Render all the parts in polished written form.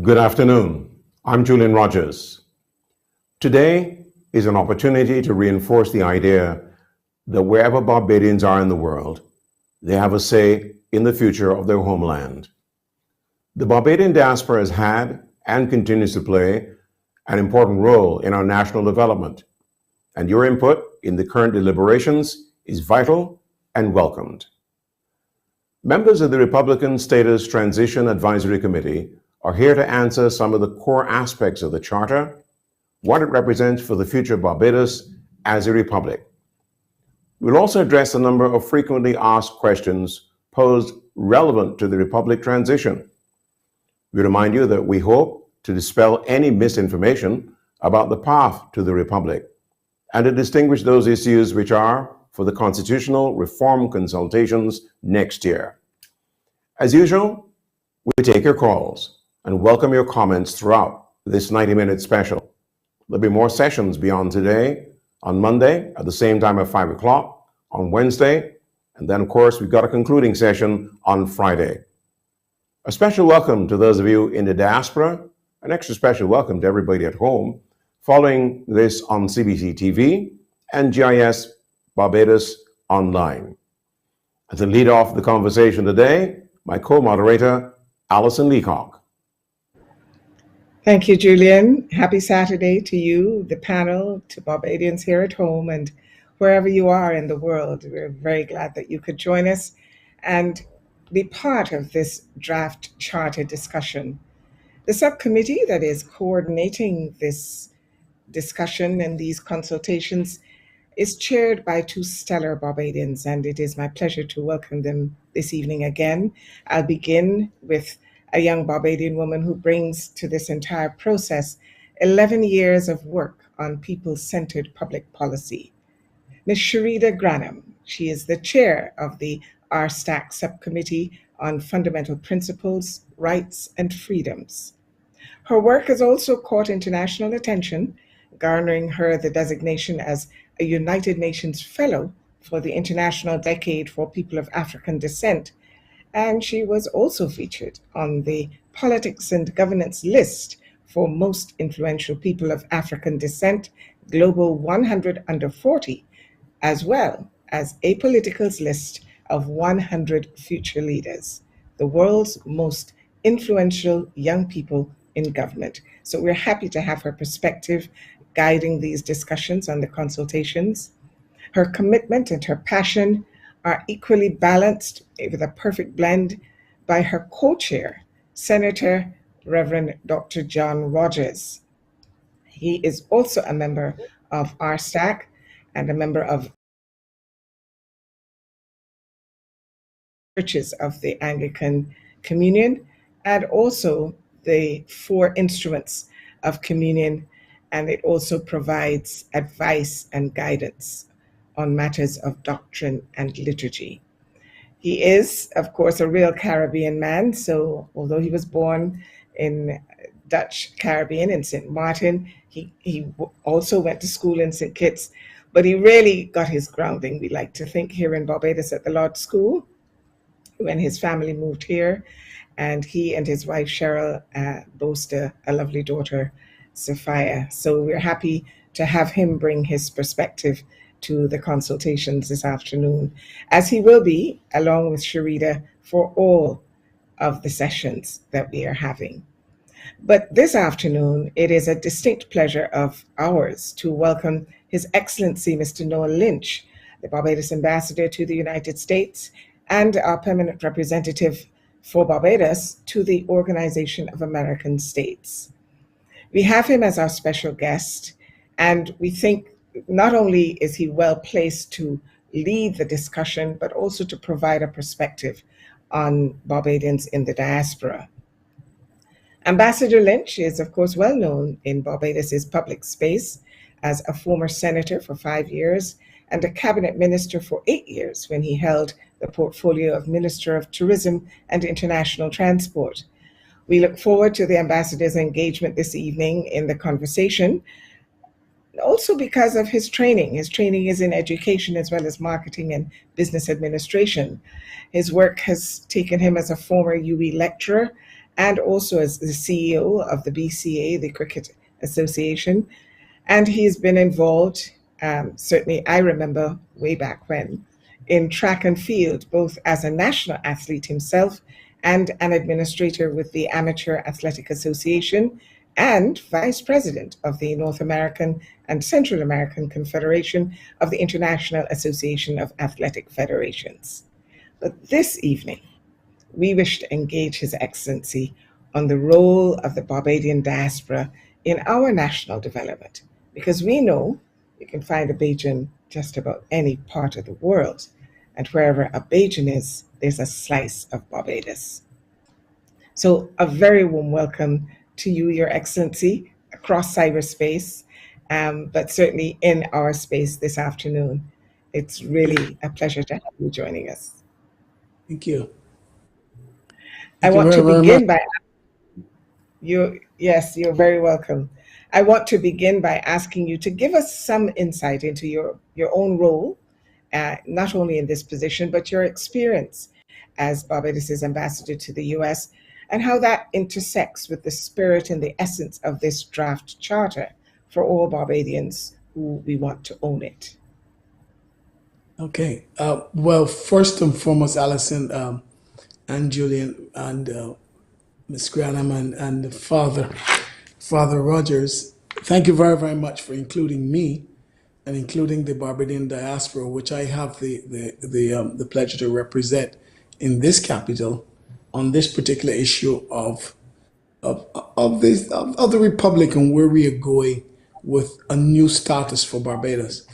Good afternoon. I'm Julian Rogers. Today is an opportunity to reinforce the idea that wherever Barbadians are in the world, they have a say in the future of their homeland. The Barbadian diaspora has had and continues to play an important role in our national development, and your input in the current deliberations is vital and welcomed. Members of the Republican Status Transition Advisory Committee are here to answer some of the core aspects of the Charter, what it represents for the future of Barbados as a republic. We'll also address a number of frequently asked questions posed relevant to the republic transition. We remind you that we hope to dispel any misinformation about the path to the republic and to distinguish those issues which are for the constitutional reform consultations next year. As usual, we take your calls and welcome your comments throughout this 90-minute special. There'll be more sessions beyond today on Monday at the same time at 5 o'clock, on Wednesday, and then of course we've got a concluding session on Friday. A special welcome to those of you in the diaspora, an extra special welcome to everybody at home following this on CBC TV and GIS Barbados Online. And to lead off the conversation today, my co-moderator, Alison Leacock. Thank you, Julian. Happy Saturday to you, the panel, to Barbadians here at home, and wherever you are in the world. We're very glad that you could join us and be part of this draft charter discussion. The subcommittee that is coordinating this discussion and these consultations is chaired by two stellar Barbadians, and it is my pleasure to welcome them this evening again. I'll begin with a young Barbadian woman who brings to this entire process 11 years of work on people-centered public policy. Ms. Sharida Granham, she is the chair of the RSTAC Subcommittee on Fundamental Principles, Rights and Freedoms. Her work has also caught international attention, garnering her the designation as a United Nations Fellow for the International Decade for People of African Descent, and she was also featured on the Politics and Governance list for Most Influential People of African Descent, Global 100 Under 40, as well as Apolitical's list of 100 Future Leaders, the world's most influential young people in government. So we're happy to have her perspective guiding these discussions on the consultations. Her commitment and her passion are equally balanced with a perfect blend by her co-chair, Senator Reverend Dr. John Rogers. He is also a member of RSTAC and a member of churches of the Anglican Communion, and also the 4 instruments of communion, and it also provides advice and guidance on matters of doctrine and liturgy. He is, of course, a real Caribbean man, so although he was born in Dutch Caribbean in St. Martin, he also went to school in St. Kitts, but he really got his grounding, we like to think, here in Barbados at the Lodge School when his family moved here, and he and his wife Cheryl boast a lovely daughter, Sophia. So we're happy to have him bring his perspective to the consultations this afternoon, as he will be, along with Sharida, for all of the sessions that we are having. But this afternoon, it is a distinct pleasure of ours to welcome His Excellency Mr. Noel Lynch, the Barbados Ambassador to the United States and our permanent representative for Barbados to the Organization of American States. We have him as our special guest, and we think not only is he well placed to lead the discussion, but also to provide a perspective on Barbadians in the diaspora. Ambassador Lynch is, of course, well known in Barbados's public space as a former senator for 5 years and a cabinet minister for 8 years when he held the portfolio of Minister of Tourism and International Transport. We look forward to the ambassador's engagement this evening in the conversation, also because of his training. His training is in education as well as marketing and business administration. His work has taken him as a former UE lecturer and also as the CEO of the BCA, the Cricket Association. And he's been involved, certainly I remember way back when, in track and field, both as a national athlete himself and an administrator with the Amateur Athletic Association and vice president of the North American and Central American Confederation of the International Association of Athletic Federations. But this evening, we wish to engage His Excellency on the role of the Barbadian diaspora in our national development, because we know you can find a Bajan just about any part of the world, and wherever a Bajan is, there's a slice of Barbados. So a very warm welcome to you, Your Excellency, across cyberspace, but certainly in our space this afternoon. It's really a pleasure to have you joining us. Thank you. I Thank you want to very much. begin by yes, you're very welcome. I want to begin by asking you to give us some insight into your own role, not only in this position, but your experience as Barbados' ambassador to the US, and how that intersects with the spirit and the essence of this draft charter for all Barbadians who we want to own it. Okay. Well, first and foremost, Alison and Julian and Ms. Granham and Father Rogers, thank you very, very much for including me and including the Barbadian diaspora, which I have the pleasure to represent in this capital on this particular issue of the Republic and where we are going with a new status for Barbados.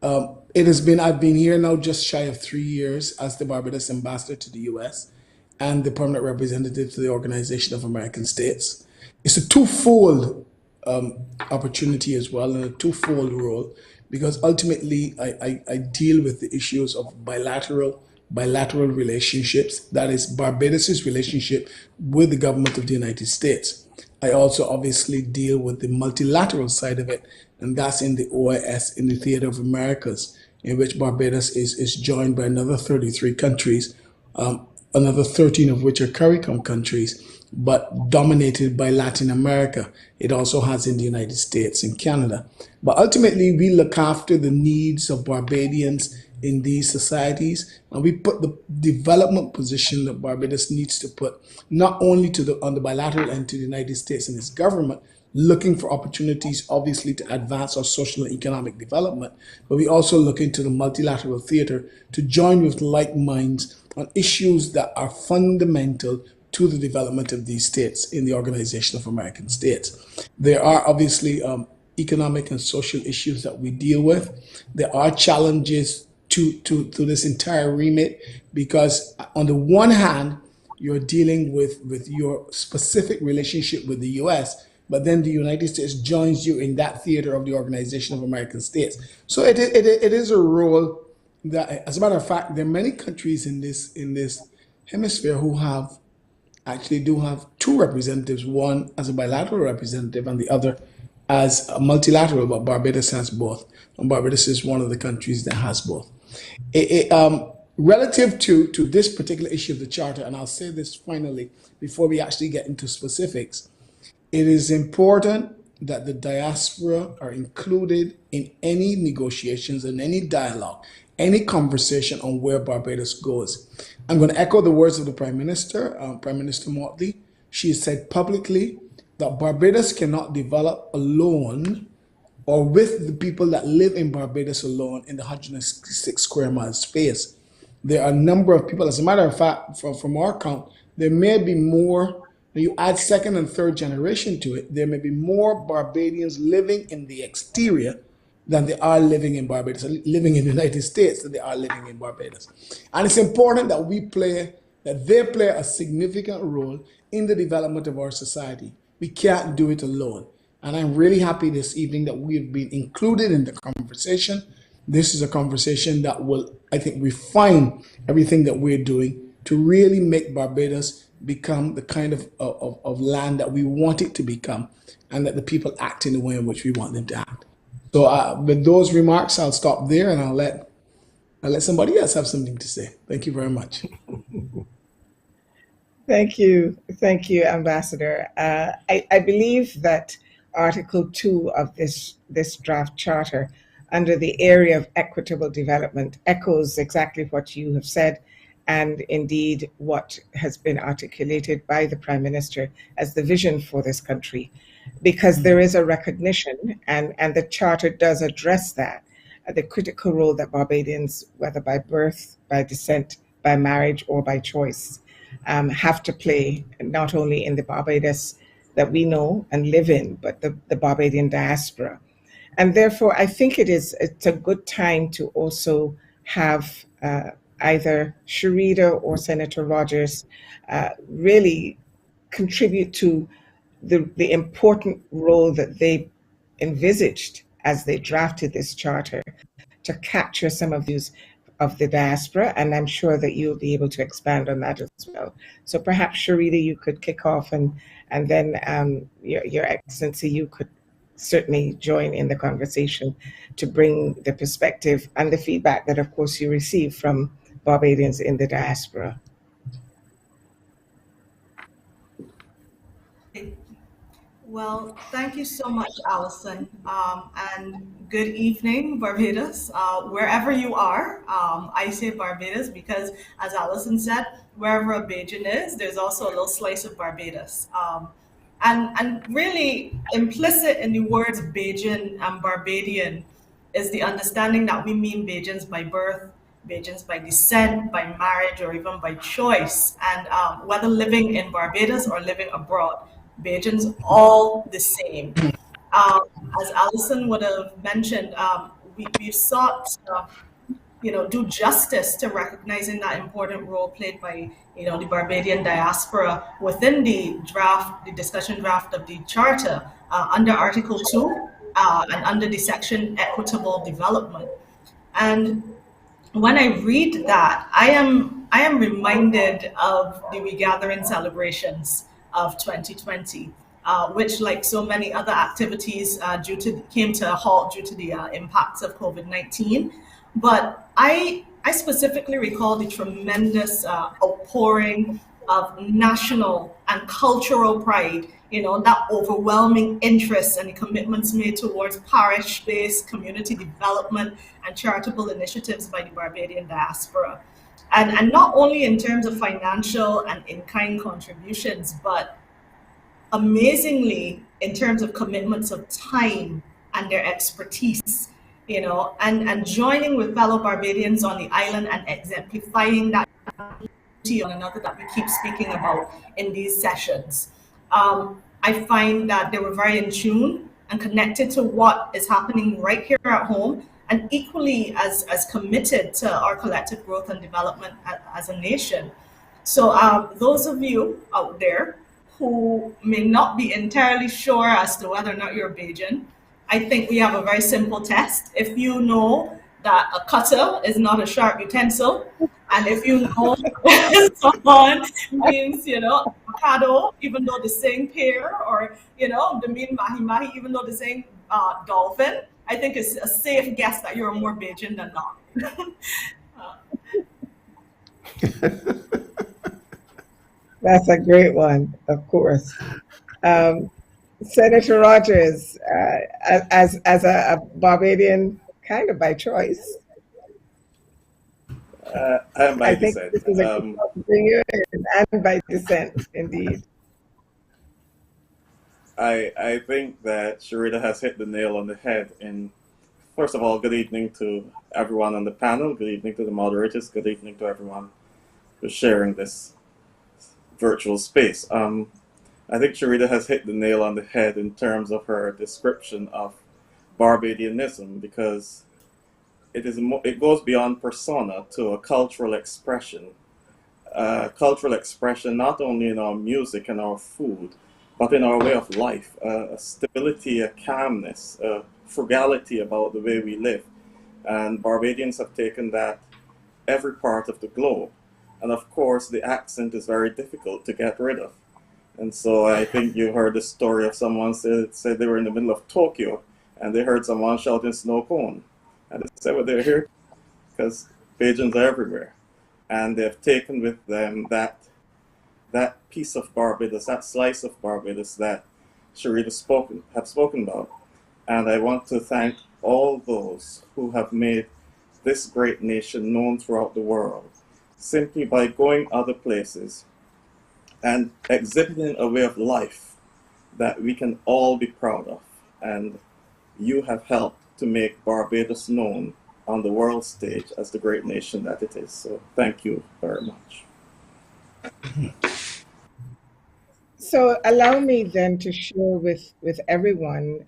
I've been here now just shy of 3 years as the Barbados ambassador to the US and the permanent representative to the Organization of American States. It's a twofold opportunity as well, and a twofold role, because ultimately I deal with the issues of bilateral relationships, that is Barbados's relationship with the government of the United States. I also obviously deal with the multilateral side of it, and that's in the OIS, in the Theater of Americas, in which Barbados is joined by another 33 countries, another 13 of which are CARICOM countries, but dominated by Latin America. It also has in the United States and Canada. But ultimately, we look after the needs of Barbadians in these societies, and we put the development position that Barbados needs to put not only on the bilateral end to the United States and its government, looking for opportunities obviously to advance our social and economic development, but we also look into the multilateral theater to join with like minds on issues that are fundamental to the development of these states in the Organization of American States. There are obviously economic and social issues that we deal with. There are challenges to this entire remit, because on the one hand, you're dealing with your specific relationship with the US, but then the United States joins you in that theater of the Organization of American States. So it is a role that, as a matter of fact, there are many countries in this hemisphere who do have two representatives, one as a bilateral representative and the other as a multilateral, but Barbados has both. And Barbados is one of the countries that has both. Relative to this particular issue of the Charter, and I'll say this finally before we actually get into specifics, it is important that the diaspora are included in any negotiations and any dialogue, any conversation on where Barbados goes. I'm going to echo the words of the Prime Minister, Prime Minister Motley. She has said publicly that Barbados cannot develop alone or with the people that live in Barbados alone in the 106 square mile space. There are a number of people, as a matter of fact, from our count, there may be more. When you add second and third generation to it, there may be more Barbadians living in the exterior than they are living in Barbados, living in the United States than they are living in Barbados. And it's important that they play a significant role in the development of our society. We can't do it alone. And I'm really happy this evening that we have been included in the conversation. This is a conversation that will, I think, refine everything that we're doing to really make Barbados become the kind of land that we want it to become, and that the people act in the way in which we want them to act. So with those remarks, I'll stop there, and I'll let somebody else have something to say. Thank you very much. Thank you, Ambassador. I believe that Article 2 of this draft charter, under the area of equitable development, echoes exactly what you have said, and indeed what has been articulated by the Prime Minister as the vision for this country, because there is a recognition, and the charter does address that, the critical role that Barbadians, whether by birth, by descent, by marriage, or by choice, have to play, not only in the Barbados that we know and live in, but the Barbadian diaspora. And therefore, I think it's a good time to also have either Sharida or Senator Rogers really contribute to the important role that they envisaged as they drafted this charter to capture some of these of the diaspora, and I'm sure that you'll be able to expand on that as well. So perhaps Sharita, you could kick off, and then Your Excellency, you could certainly join in the conversation to bring the perspective and the feedback that, of course, you receive from Barbadians in the diaspora. Well, thank you so much, Alison, and good evening, Barbados, wherever you are. I say Barbados because, as Alison said, wherever a Bajan is, there's also a little slice of Barbados. And really implicit in the words Bajan and Barbadian is the understanding that we mean Bajans by birth, Bajans by descent, by marriage, or even by choice. And whether living in Barbados or living abroad, Bajans all the same. Um, as Alison would have mentioned, we've sought do justice to recognizing that important role played by the Barbadian diaspora within the discussion draft of the charter under Article 2 and under the section equitable development. And when I read that, I am reminded of the regathering celebrations of 2020, which, like so many other activities, came to a halt due to the impacts of COVID-19. But I specifically recall the tremendous outpouring of national and cultural pride, that overwhelming interest and the commitments made towards parish-based community development and charitable initiatives by the Barbadian diaspora. And not only in terms of financial and in-kind contributions, but amazingly in terms of commitments of time and their expertise, and joining with fellow Barbadians on the island and exemplifying that on another that we keep speaking about in these sessions. I find that they were very in tune and connected to what is happening right here at home, and equally as committed to our collective growth and development as a nation. So those of you out there who may not be entirely sure as to whether or not you're Bajan, I think we have a very simple test. If you know that a cutter is not a sharp utensil, and if you know someone means, avocado, even though the saying pear, or, the mean mahi mahi, even though the saying dolphin, I think it's a safe guess that you're more Bajan than not. That's a great one, of course. Senator Rogers, as a Barbadian, kind of by choice, I am by I think descent. this is a good one to bring you in, and by descent, indeed. I think that Sharita has hit the nail on the head. And first of all, good evening to everyone on the panel. Good evening to the moderators. Good evening to everyone who's sharing this virtual space. I think Sharita has hit the nail on the head in terms of her description of Barbadianism, because it goes beyond persona to a cultural expression. Cultural expression not only in our music and our food, but in our way of life. A stability, a calmness, a frugality about the way we live. And Barbadians have taken that every part of the globe. And of course, the accent is very difficult to get rid of. And so I think you heard the story of someone said they were in the middle of Tokyo and they heard someone shouting snow cone. And they said, well, they're here because Bajans are everywhere. And they've taken with them that that piece of Barbados, that slice of Barbados that Sharita have spoken about. And I want to thank all those who have made this great nation known throughout the world simply by going other places and exhibiting a way of life that we can all be proud of. And you have helped to make Barbados known on the world stage as the great nation that it is. So thank you very much. So allow me then to share with everyone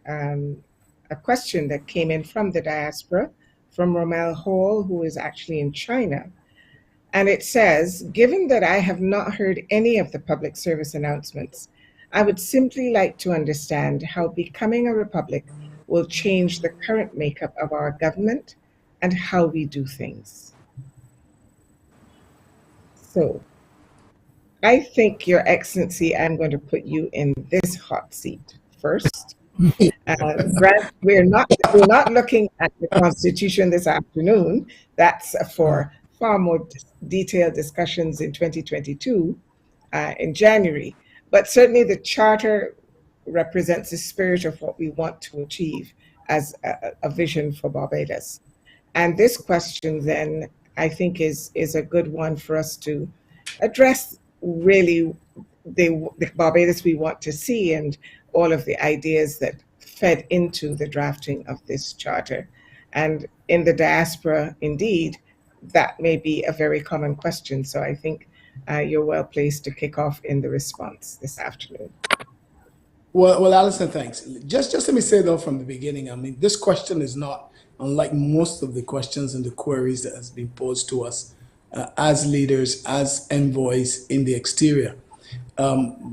a question that came in from the diaspora, from Romel Hall, who is actually in China. And it says, given that I have not heard any of the public service announcements, I would simply like to understand how becoming a republic will change the current makeup of our government and how we do things. So I think, Your Excellency, I'm going to put you in this hot seat first. Grant, we're not looking at the Constitution this afternoon. That's for far more detailed discussions in 2022 in January. But certainly the Charter represents the spirit of what we want to achieve as a vision for Barbados. And this question then, I think, is a good one for us to address really the Barbados we want to see and all of the ideas that fed into the drafting of this charter. And in the diaspora, indeed, that may be a very common question. So I think you're well placed to kick off in the response this afternoon. Well, Alison, thanks. Just let me say though from the beginning, I mean, this question is not unlike most of the questions and the queries that has been posed to us as leaders, as envoys in the exterior.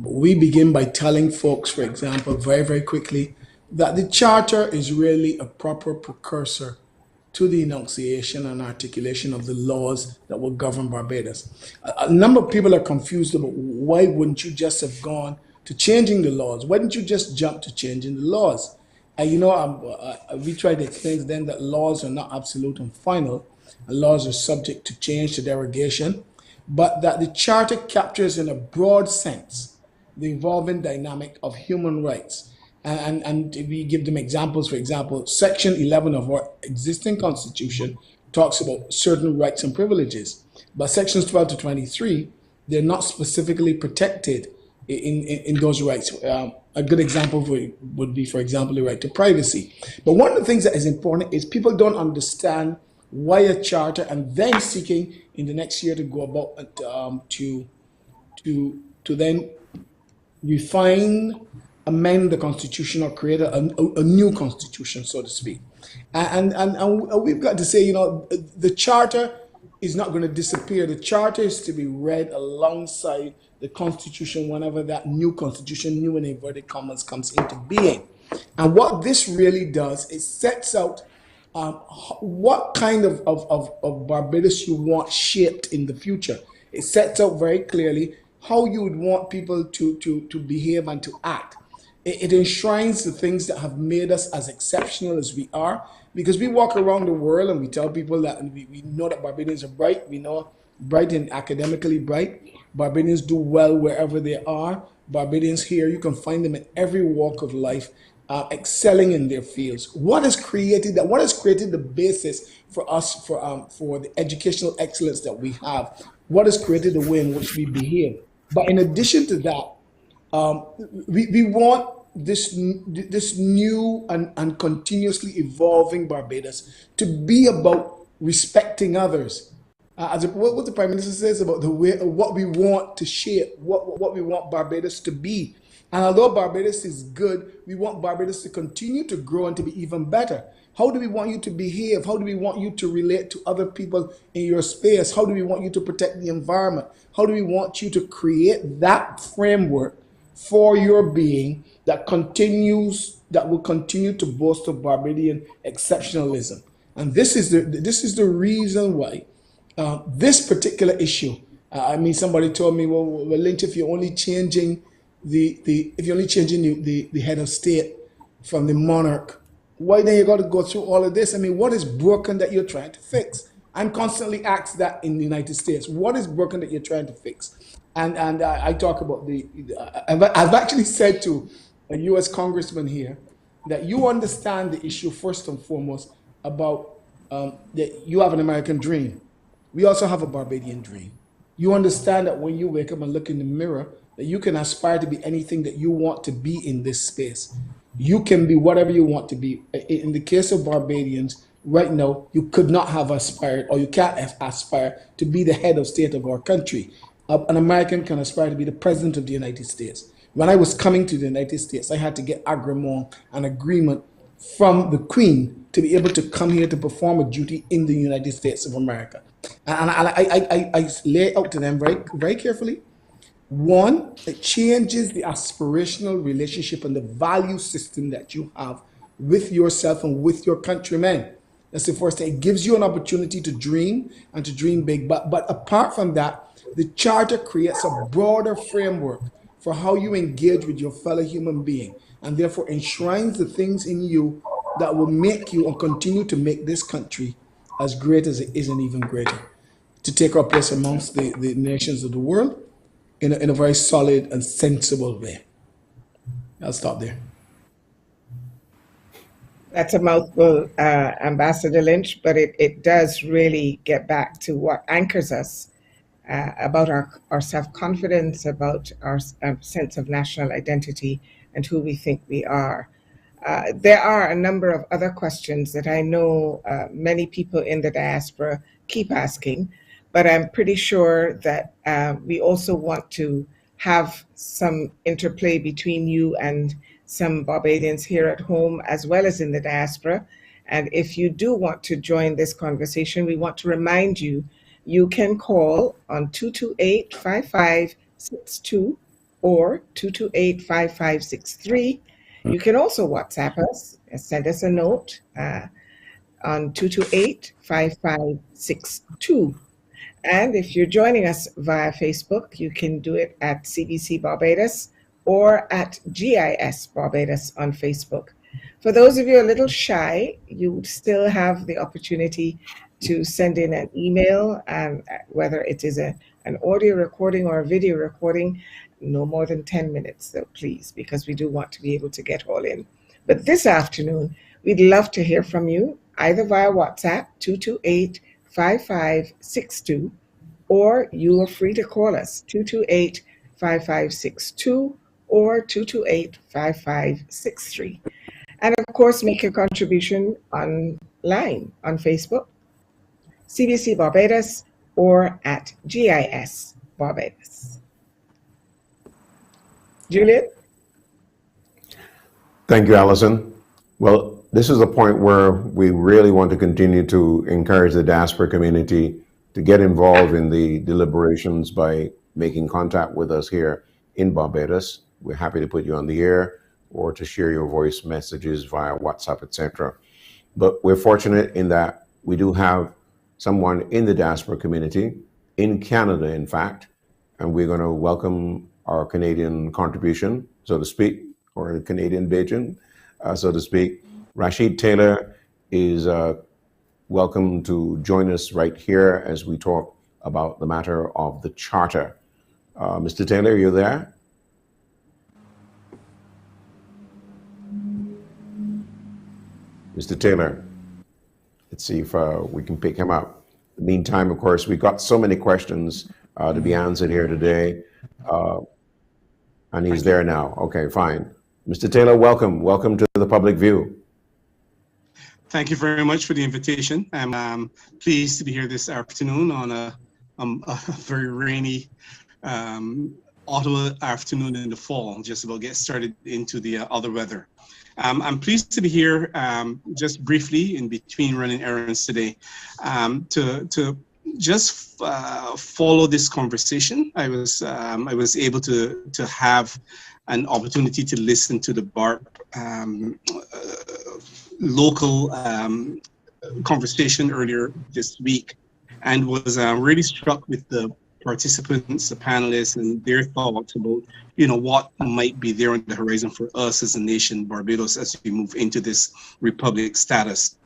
We begin by telling folks, for example, very, very quickly, that the Charter is really a proper precursor to the enunciation and articulation of the laws that will govern Barbados. A number of people are confused about why wouldn't you just have gone to changing the laws? Why didn't you just jump to changing the laws? We try to explain to them that laws are not absolute and final. Laws are subject to change, to derogation, but that the Charter captures in a broad sense the evolving dynamic of human rights. And we give them examples. For example, Section 11 of our existing Constitution talks about certain rights and privileges, but Sections 12 to 23, they're not specifically protected in those rights. A good example would be, for example, the right to privacy. But one of the things that is important is people don't understand why a charter, and then seeking in the next year to go about to then refine, amend the Constitution, or create a new Constitution, so to speak. And we've got to say, the Charter is not going to disappear. The Charter is to be read alongside the Constitution whenever that new Constitution, new in inverted commas, comes into being. And what this really does is sets out what kind of Barbados you want shaped in the future. It sets out very clearly how you would want people to behave and to act. It enshrines the things that have made us as exceptional as we are, because we walk around the world and we tell people that we know that Barbadians are bright, we know bright and academically bright. Barbadians do well wherever they are. Barbadians here, you can find them in every walk of life, excelling in their fields. What has created that? What has created the basis for us for the educational excellence that we have? What has created the way in which we behave? But in addition to that, we want this new and continuously evolving Barbados to be about respecting others. What the Prime Minister says about the way what we want to shape, what we want Barbados to be. And although Barbados is good, we want Barbados to continue to grow and to be even better. How do we want you to behave? How do we want you to relate to other people in your space? How do we want you to protect the environment? How do we want you to create that framework for your being that will continue to boast of Barbadian exceptionalism? And this is the reason why this particular issue. Somebody told me, well, Lynch, if you're only changing the head of state from the monarch, why then you got to go through all of this? What is broken that you're trying to fix? I'm constantly asked that in the United States. What is broken that you're trying to fix? And I talk about I've actually said to a U.S. congressman here that you understand the issue first and foremost about that you have an American dream. We also have a Barbadian dream. You understand that when you wake up and look in the mirror, that you can aspire to be anything that you want to be in this space. You can be whatever you want to be. In the case of Barbadians, right now, you could not have aspired, or you can't aspire to be the head of state of our country. An American can aspire to be the president of the United States. When I was coming to the United States, I had to get agreement and agreement from the Queen to be able to come here to perform a duty in the United States of America. And I lay out to them very, very carefully. One, it changes the aspirational relationship and the value system that you have with yourself and with your countrymen. That's the first thing. It gives you an opportunity to dream and to dream big. But apart from that, the Charter creates a broader framework for how you engage with your fellow human being, and therefore enshrines the things in you that will make you and continue to make this country as great as it is and even greater, to take our place amongst the nations of the world in a very solid and sensible way. I'll stop there. That's a mouthful, Ambassador Lynch, but it does really get back to what anchors us about our self-confidence, about our sense of national identity and who we think we are. There are a number of other questions that I know many people in the diaspora keep asking, but I'm pretty sure that we also want to have some interplay between you and some Barbadians here at home as well as in the diaspora. And if you do want to join this conversation, we want to remind you, you can call on 228-5562 or 228-5563. You can also WhatsApp us, send us a note on 228-5562. And if you're joining us via Facebook, you can do it at CBC Barbados or at GIS Barbados on Facebook. For those of you a little shy, you still have the opportunity to send in an email, whether it is an audio recording or a video recording, no more than 10 minutes though, please, because we do want to be able to get all in. But this afternoon, we'd love to hear from you, either via WhatsApp, 228-5562, or you are free to call us, 228-5562 or 228-5563. And of course, make a contribution online on Facebook, CBC Barbados, or at GIS Barbados. Julian? Thank you, Alison. Well, this is a point where we really want to continue to encourage the diaspora community to get involved in the deliberations by making contact with us here in Barbados. We're happy to put you on the air or to share your voice messages via WhatsApp, etc. But we're fortunate in that we do have someone in the diaspora community, in Canada, in fact, and we're going to welcome our Canadian contribution, so to speak, or a Canadian Bajan, so to speak. Rashid Taylor is welcome to join us right here as we talk about the matter of the Charter. Mr. Taylor, are you there? Mr. Taylor, let's see if we can pick him up. In the meantime, of course, we've got so many questions to be answered here today. And he's there now. Okay, fine. Mr. Taylor, welcome. Welcome to the public view. Thank you very much for the invitation. I'm pleased to be here this afternoon on a very rainy Ottawa afternoon in the fall, just about get started into the other weather. I'm pleased to be here just briefly in between running errands today to just follow this conversation. I was able to have an opportunity to listen to the BARP local conversation earlier this week, and was really struck with the participants, the panelists, and their thoughts about what might be there on the horizon for us as a nation, Barbados, as we move into this republic status.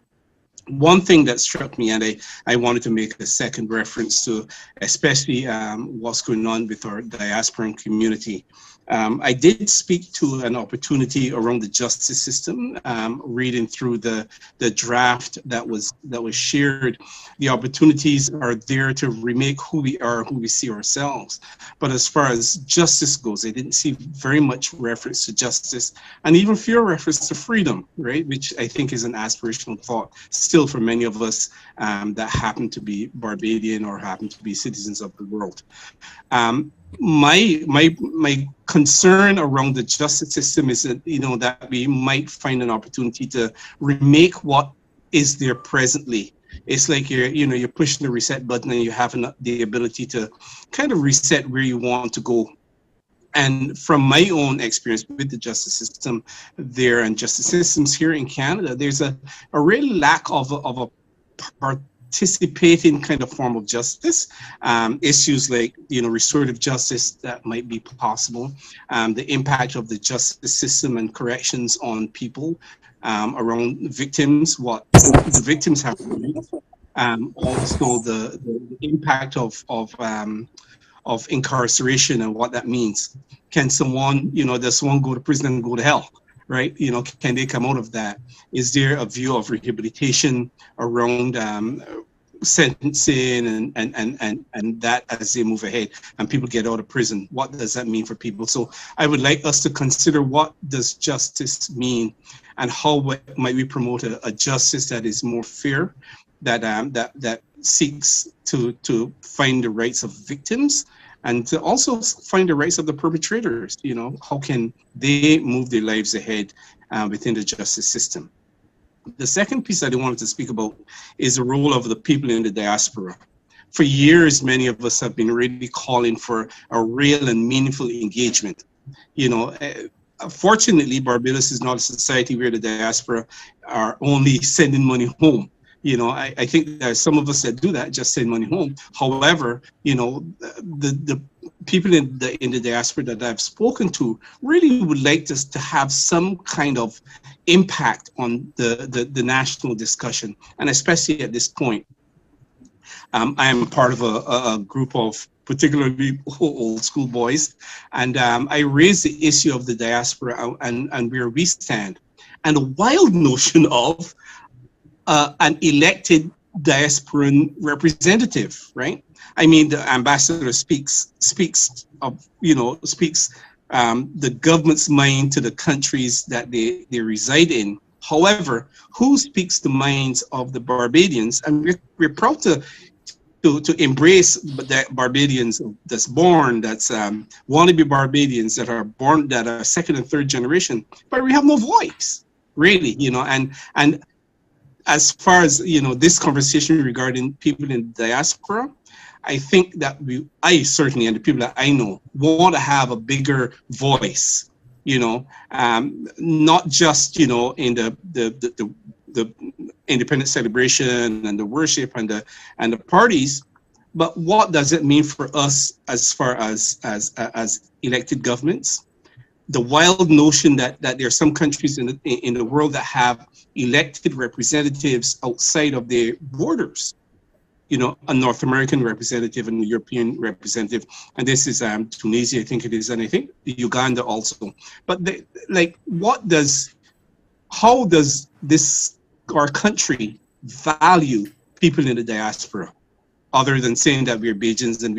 One thing that struck me, and I wanted to make a second reference to, especially what's going on with our diasporan community. I did speak to an opportunity around the justice system, reading through the draft that was shared. The opportunities are there to remake who we are, who we see ourselves. But as far as justice goes, I didn't see very much reference to justice, and even fewer reference to freedom, right? Which I think is an aspirational thought still for many of us that happen to be Barbadian or happen to be citizens of the world. My concern around the justice system is that, you know, that we might find an opportunity to remake what is there presently. It's like you're pushing the reset button and you have the ability to kind of reset where you want to go. And from my own experience with the justice system there and justice systems here in Canada, there's a real lack of a participating kind of form of justice. Issues like, you know, restorative justice that might be possible, the impact of the justice system and corrections on people, around victims, what the victims have to do, also the impact of incarceration and what that means. Can someone, you know, does someone go to prison and go to hell? Right? You know, can they come out of that? Is there a view of rehabilitation around sentencing and that as they move ahead and people get out of prison? What does that mean for people? So I would like us to consider, what does justice mean, and how might we promote a justice that is more fair, that seeks to find the rights of victims and to also find the rights of the perpetrators. You know, how can they move their lives ahead within the justice system? The second piece that I wanted to speak about is the role of the people in the diaspora. For years, many of us have been really calling for a real and meaningful engagement. You know, fortunately, Barbados is not a society where the diaspora are only sending money home. You know, I think there are some of us that do that, just send money home. However, you know, the people in the diaspora that I've spoken to really would like us to have some kind of impact on the national discussion, and especially at this point. I am part of a group of particularly old school boys, and I raised the issue of the diaspora and where we stand, and the wild notion of an elected diasporan representative, right? I mean, the ambassador speaks of, you know, the government's mind to the countries that they reside in. However, who speaks the minds of the Barbadians? And we're proud to embrace the Barbadians that's born, that's wannabe Barbadians that are born, that are second and third generation, but we have no voice, really, you know. And as far as, you know, this conversation regarding people in the diaspora, I think that I certainly, and the people that I know, want to have a bigger voice, you know, not just, you know, in the independence celebration and the worship and the parties, but what does it mean for us as far as elected governments? The wild notion that there are some countries in the world that have elected representatives outside of their borders. You know, a North American representative and a European representative, and this is Tunisia, I think it is, and I think Uganda also. But how does our country value people in the diaspora, other than saying that we're Bajans and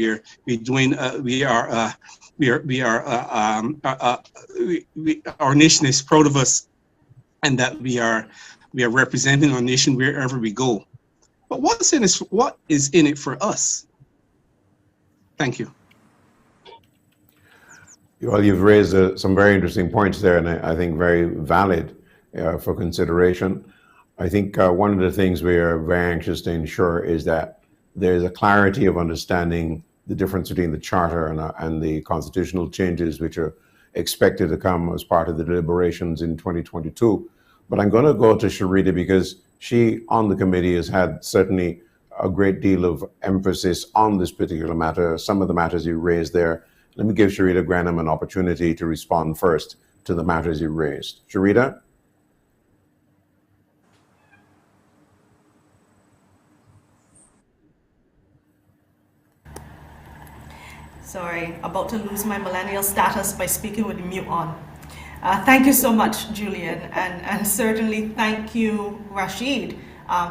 our nation is proud of us, and that we are representing our nation wherever we go. But what is in it for us? Thank you. Well, you've raised some very interesting points there, and I think very valid for consideration. I think one of the things we are very anxious to ensure is that there's a clarity of understanding the difference between the charter and the constitutional changes which are expected to come as part of the deliberations in 2022. But I'm going to go to Sharita, because she, on the committee, has had certainly a great deal of emphasis on this particular matter, some of the matters you raised there. Let me give Sharita Granham an opportunity to respond first to the matters you raised. Sharita? Sorry, about to lose my millennial status by speaking with the mute on. Thank you so much, Julian, and certainly thank you, Rashid,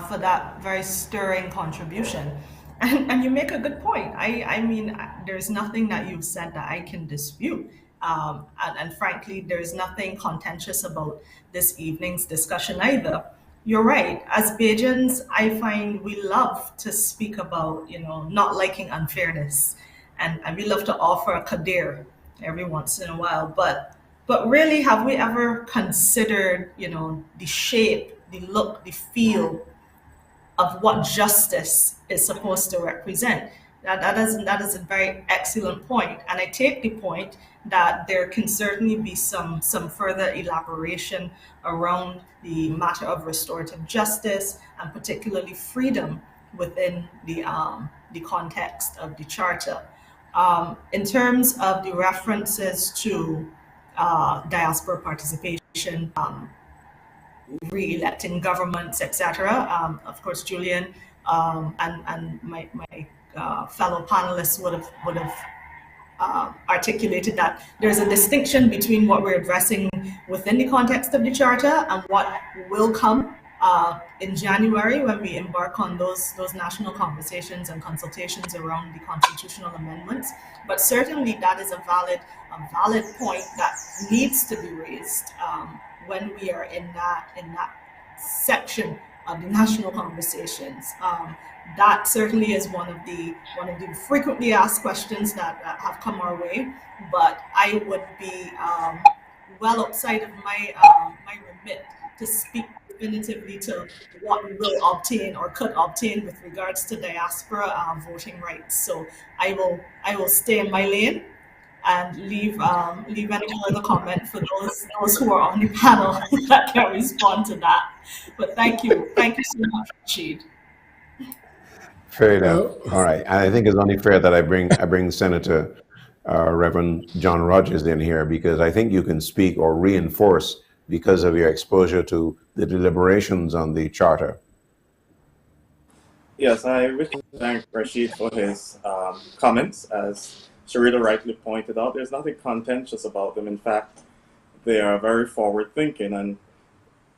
for that very stirring contribution. And you make a good point. I mean, there's nothing that you've said that I can dispute. And frankly, there's nothing contentious about this evening's discussion either. You're right. As Bajans, I find we love to speak about, not liking unfairness. And we love to offer a kadir every once in a while. But really, have we ever considered, the shape, the look, the feel of what justice is supposed to represent? That is a very excellent point. And I take the point that there can certainly be some further elaboration around the matter of restorative justice and particularly freedom within the context of the Charter. In terms of the references to diaspora participation, re-electing governments, etc. Of course, Julian and my fellow panelists would have articulated that there's a distinction between what we're addressing within the context of the Charter and what will come in January when we embark on those national conversations and consultations around the constitutional amendments. But certainly that is a valid point that needs to be raised when we are in that section of the national conversations. That certainly is one of the frequently asked questions that have come our way. But I would be well outside of my remit to speak definitively to what we will obtain or could obtain with regards to diaspora voting rights. So I will stay in my lane and leave any further comment for those who are on the panel that can respond to that. But thank you so much, Rashid. Fair enough. All right. I think it's only fair that I bring Senator Reverend John Rogers in here, because I think you can speak or reinforce because of your exposure to the deliberations on the Charter. Yes, I wish to thank Rashid for his comments. As Sharita rightly pointed out, there's nothing contentious about them. In fact, they are very forward-thinking and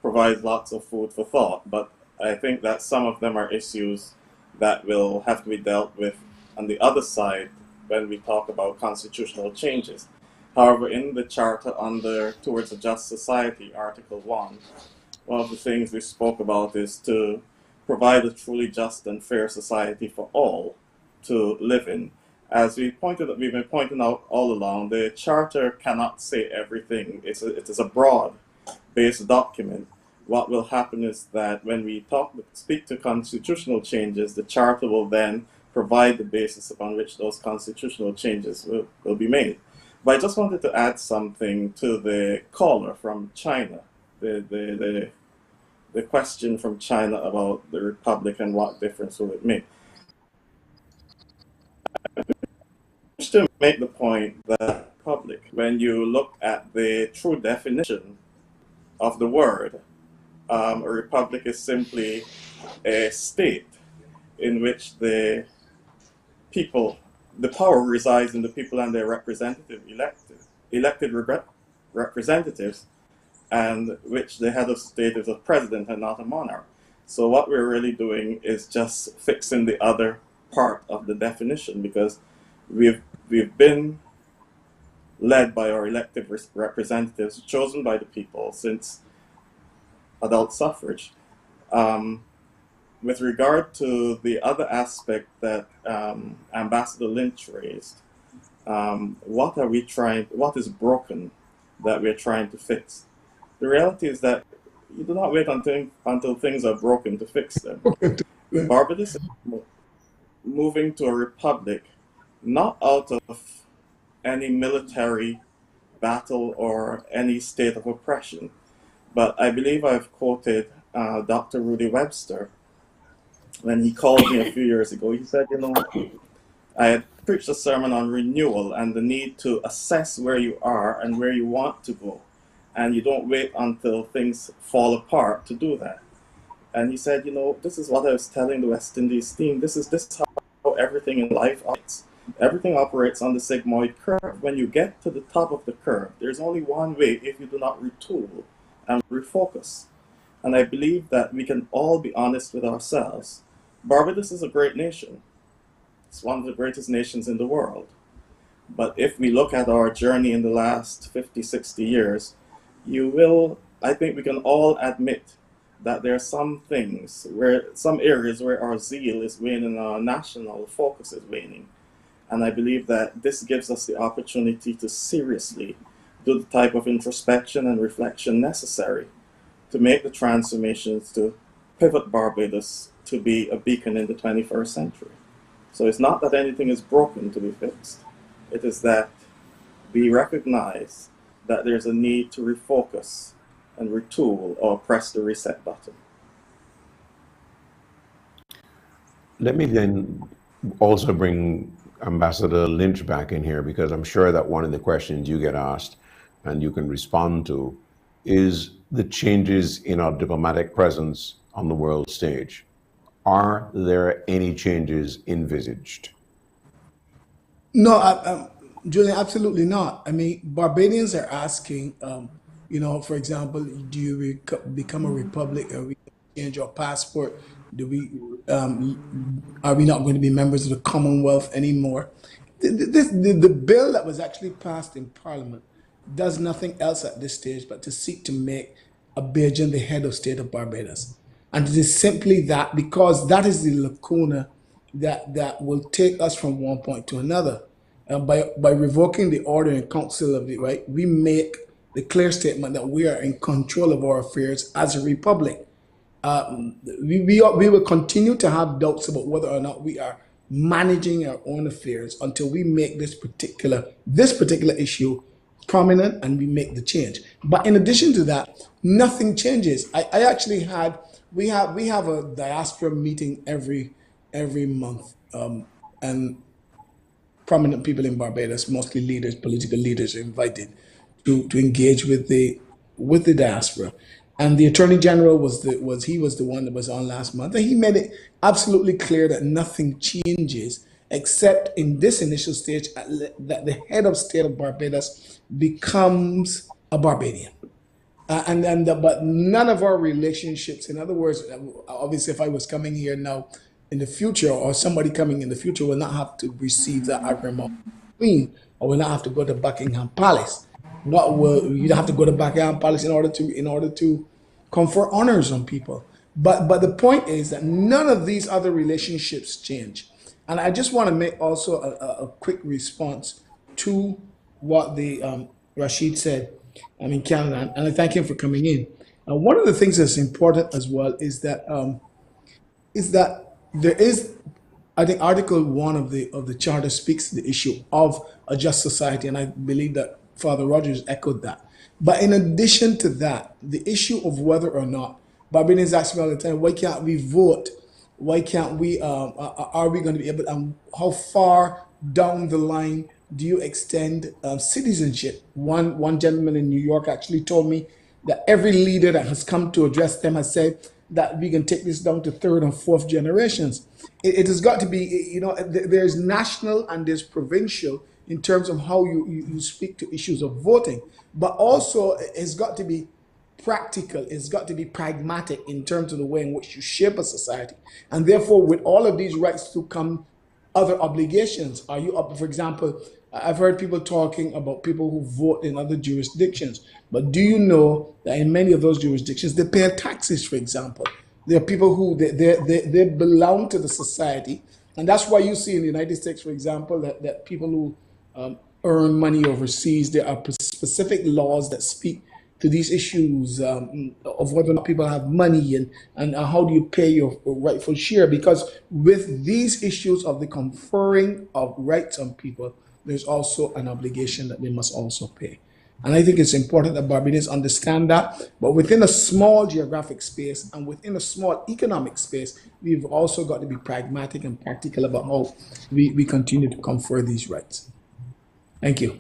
provide lots of food for thought. But I think that some of them are issues that will have to be dealt with on the other side when we talk about constitutional changes. However, in the Charter under Towards a Just Society, Article 1, one of the things we spoke about is to provide a truly just and fair society for all to live in. As we've been pointing out all along, the Charter cannot say everything. It is a broad-based document. What will happen is that when we speak to constitutional changes, the Charter will then provide the basis upon which those constitutional changes will be made. But I just wanted to add something to the caller from China, the question from China about the Republic and what difference will it make. I wish to make the point that Republic, when you look at the true definition of the word, a republic is simply a state in which the power resides in the people and their elected representatives, and which the head of state is a president and not a monarch. So what we're really doing is just fixing the other part of the definition, because we've been led by our elected representatives chosen by the people since adult suffrage. With regard to the other aspect that Ambassador Lynch raised, what is broken that we're trying to fix? The reality is that you do not wait until things are broken to fix them. Barbados is moving to a republic, not out of any military battle or any state of oppression, but I believe I've quoted Dr. Rudy Webster when he called me a few years ago. He said, I had preached a sermon on renewal and the need to assess where you are and where you want to go. And you don't wait until things fall apart to do that. And he said, this is what I was telling the West Indies team. This is how everything in life operates. Everything operates on the sigmoid curve. When you get to the top of the curve, there's only one way if you do not retool and refocus. And I believe that we can all be honest with ourselves. Barbados is a great nation. It's one of the greatest nations in the world. But if we look at our journey in the last 50, 60 years, I think we can all admit that there are some things, some areas where our zeal is waning and our national focus is waning. And I believe that this gives us the opportunity to seriously do the type of introspection and reflection necessary to make the transformations to pivot Barbados to be a beacon in the 21st century. So it's not that anything is broken to be fixed. It is that we recognize that there's a need to refocus and retool or press the reset button. Let me then also bring Ambassador Lynch back in here, because I'm sure that one of the questions you get asked and you can respond to is the changes in our diplomatic presence on the world stage. Are there any changes envisaged? No, Julian, absolutely not. I mean, Barbadians are asking, for example, do you become a republic? Are we change our passport? Are we not going to be members of the Commonwealth anymore? The bill that was actually passed in Parliament does nothing else at this stage but to seek to make Barbadian the head of state of Barbados. And it is simply that, because that is the lacuna that will take us from one point to another. By revoking the order and council of the right, we make the clear statement that we are in control of our affairs as a republic. We will continue to have doubts about whether or not we are managing our own affairs until we make this particular issue prominent and we make the change. But in addition to that, nothing changes. We have a diaspora meeting every month, and prominent people in Barbados, mostly leaders, political leaders, are invited to engage with the diaspora. And the Attorney General was the one that was on last month, and he made it absolutely clear that nothing changes except in this initial stage that the head of state of Barbados becomes a Barbadian. But none of our relationships, in other words, obviously if I was coming here now in the future, or somebody coming in the future, will not have to receive the agreement of the Queen, or will not have to go to Buckingham Palace. You don't have to go to Buckingham Palace in order to confer honors on people. But the point is that none of these other relationships change. And I just want to make also a quick response to what the Rashid said in Canada, and I thank him for coming in. One of the things that's important as well is that there is, I think, Article 1 of the Charter speaks to the issue of a just society, and I believe that Father Rogers echoed that. But in addition to that, the issue of whether or not, Barbadians ask me all the time, why can't we vote? Why can't we, are we going to be able, and how far down the line do you extend citizenship? One gentleman in New York actually told me that every leader that has come to address them has said that we can take this down to third and fourth generations. It has got to be, there's national and there's provincial in terms of how you speak to issues of voting, but also it's got to be practical, it's got to be pragmatic in terms of the way in which you shape a society. And therefore, with all of these rights to come other obligations. Are you up, for example, I've heard people talking about people who vote in other jurisdictions, but do you know that in many of those jurisdictions, they pay taxes, for example? There are people who, they belong to the society, and that's why you see in the United States, for example, that people who earn money overseas, there are specific laws that speak to these issues of whether or not people have money and how do you pay your rightful share. Because with these issues of the conferring of rights on people, there's also an obligation that they must also pay. And I think it's important that Barbadians understand that. But within a small geographic space and within a small economic space, we've also got to be pragmatic and practical about how we continue to confer these rights. Thank you.